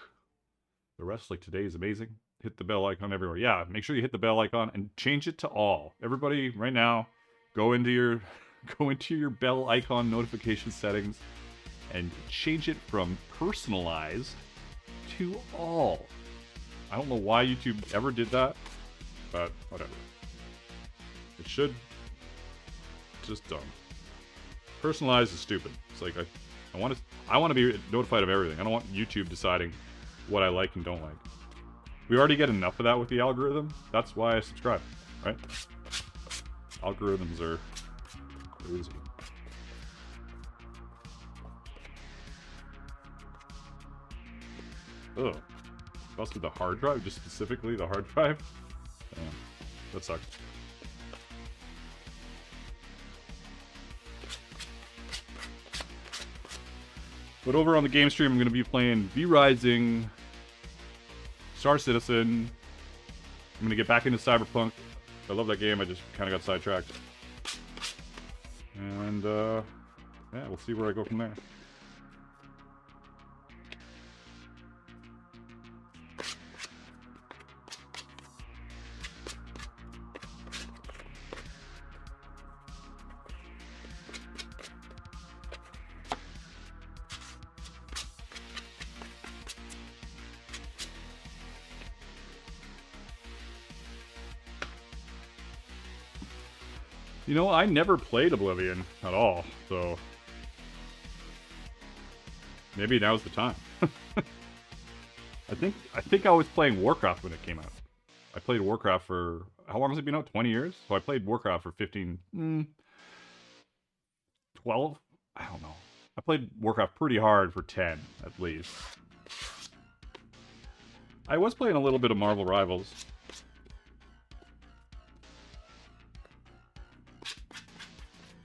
The rest, like today, is amazing. Hit the bell icon everywhere. Yeah, make sure you hit the bell icon and change it to all. Everybody, right now, go into your bell icon notification settings and change it from personalized to all. I don't know why YouTube ever did that, but whatever. It should. Just dumb. Personalized is stupid. It's like I want to be notified of everything. I don't want YouTube deciding what I like and don't like. We already get enough of that with the algorithm. That's why I subscribe, right? Algorithms are crazy. Ugh. Busted the hard drive, just specifically the hard drive? Damn. That sucks. But over on the game stream, I'm going to be playing V-Rising, Star Citizen. I'm going to get back into Cyberpunk. I love that game, I just kind of got sidetracked. And, yeah, we'll see where I go from there. You know, I never played Oblivion at all, so maybe now's the time. I think I was playing Warcraft when it came out. I played Warcraft for, how long has it been out? 20 years? So I played Warcraft for 15, 12? I don't know. I played Warcraft pretty hard for 10, at least. I was playing a little bit of Marvel Rivals.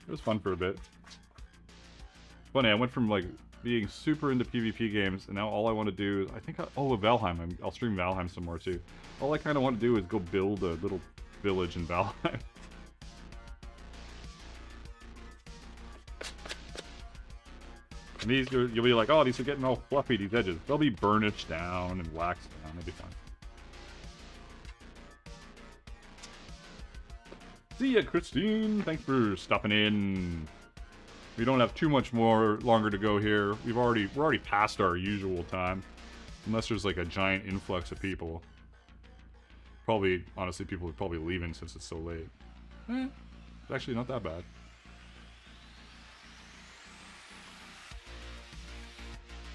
It was fun for a bit. Funny, I went from like being super into PvP games, and now all I want to do is, I think, with Valheim, I'll stream Valheim some more too. All I kind of want to do is go build a little village in Valheim. And these, you'll be like, oh, these are getting all fluffy, these edges. They'll be burnished down and waxed down, it'll be fine. See ya, Christine! Thanks for stopping in. We don't have too much longer to go here. We're already past our usual time. Unless there's like a giant influx of people. Probably, honestly, people are probably leaving since it's so late. It's actually not that bad.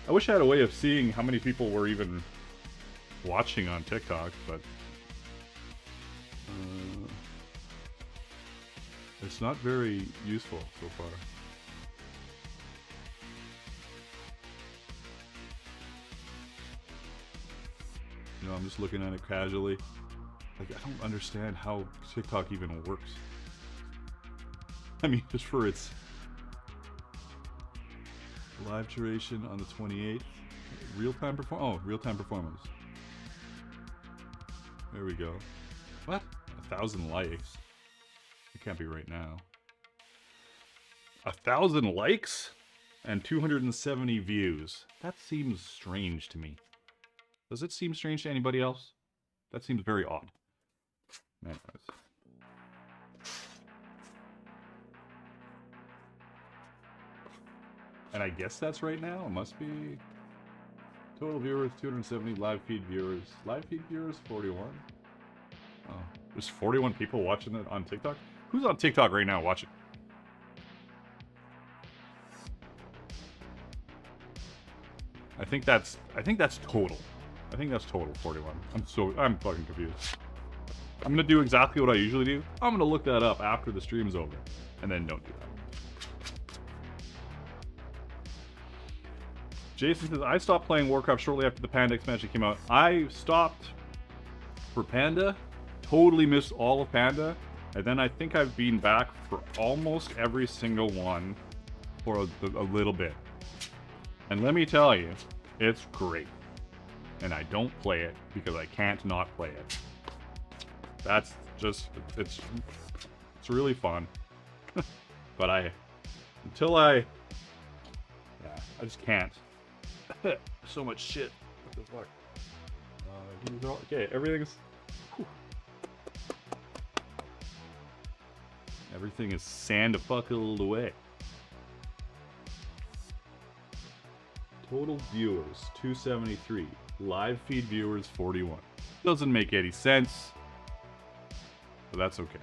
I wish I had a way of seeing how many people were even watching on TikTok, but it's not very useful so far. You know, I'm just looking at it casually. Like, I don't understand how TikTok even works. I mean, just for its live duration on the 28th. Real-time performance. There we go. What? 1,000 likes. It can't be right now. 1,000 likes? And 270 views. That seems strange to me. Does it seem strange to anybody else? That seems very odd. Anyways. And I guess that's right now. It must be. Total viewers, 270. Live feed viewers. Live feed viewers, 41. Oh, there's 41 people watching it on TikTok? Who's on TikTok right now watching? I think that's total. I think that's total 41. I'm fucking confused. I'm gonna do exactly what I usually do. I'm gonna look that up after the stream's over. And then don't do that. Jason says, I stopped playing Warcraft shortly after the Panda expansion came out. I stopped for Panda, totally missed all of Panda, and then I think I've been back for almost every single one for a little bit. And let me tell you, it's great. And I don't play it because I can't not play it. That's just, it's really fun. But I just can't. So much shit. What the fuck? Okay, everything's... Whew. Everything is sand-a-fuckled away. Total viewers, 273. Live feed viewers, 41. Doesn't make any sense, but that's okay.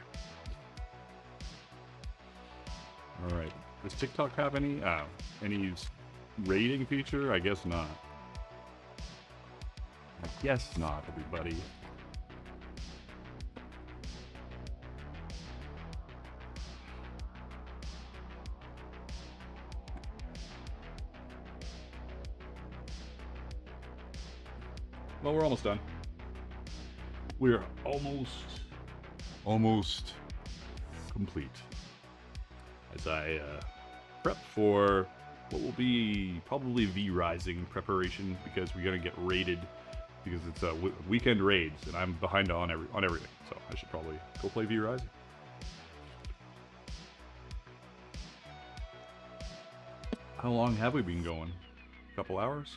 Alright. Does TikTok have any rating feature? I guess not. I guess not, everybody. Well, we're almost done. We're almost complete. As I prep for what will be probably V-Rising preparation, because we're gonna get raided, because it's weekend raids, and I'm behind on everything. So I should probably go play V-Rising. How long have we been going? A couple hours?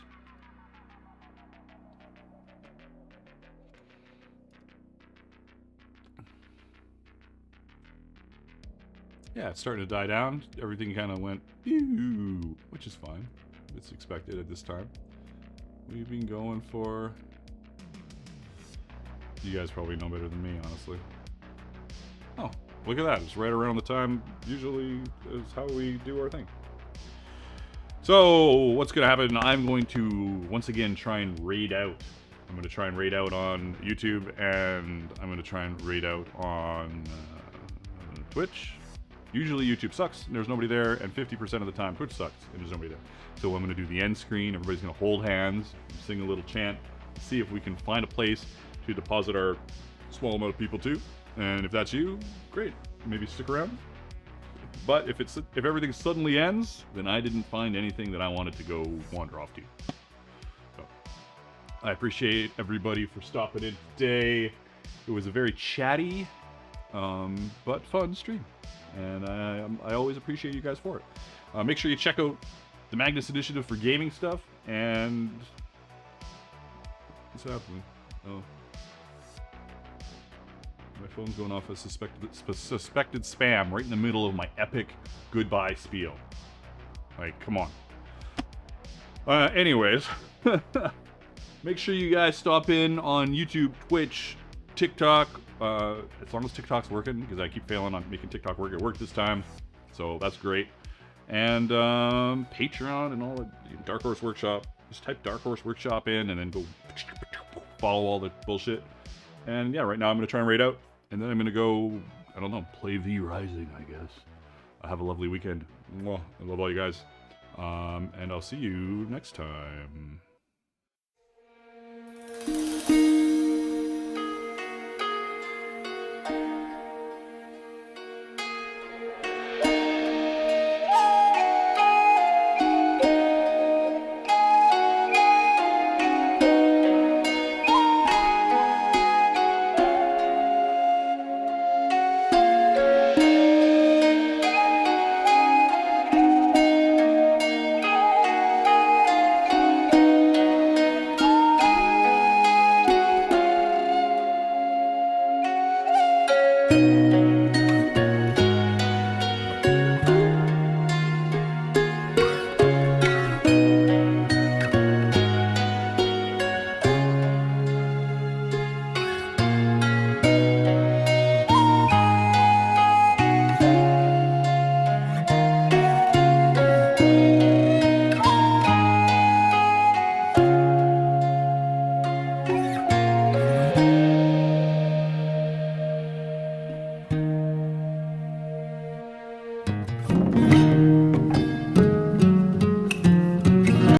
Yeah, it's starting to die down. Everything kind of went, ew, which is fine. It's expected at this time. We've been going for... You guys probably know better than me, honestly. Oh, look at that. It's right around the time usually is how we do our thing. So, what's going to happen? I'm going to, once again, try and raid out. I'm going to try and raid out on YouTube, and I'm going to try and raid out on Twitch. Usually YouTube sucks and there's nobody there, and 50% of the time Twitch sucks and there's nobody there. So I'm going to do the end screen. Everybody's going to hold hands, sing a little chant, see if we can find a place to deposit our small amount of people to. And if that's you, great. Maybe stick around. But if everything suddenly ends, then I didn't find anything that I wanted to go wander off to. So I appreciate everybody for stopping in today. It was a very chatty, but fun stream. And I always appreciate you guys for it. Make sure you check out the Magnus Initiative for gaming stuff. And what's happening? Oh, my phone's going off as suspected spam right in the middle of my epic goodbye spiel. Like, come on. Anyways, make sure you guys stop in on YouTube, Twitch, TikTok. As long as TikTok's working, because I keep failing on making TikTok work at work this time, so that's great. And Patreon and all the Dark Horse Workshop. Just type Dark Horse Workshop in and then go follow all the bullshit. And yeah, right now I'm gonna try and raid out, and then I'm gonna go, I don't know, play V-Rising, I guess. Have a lovely weekend. Mwah. I love all you guys. And I'll see you next time.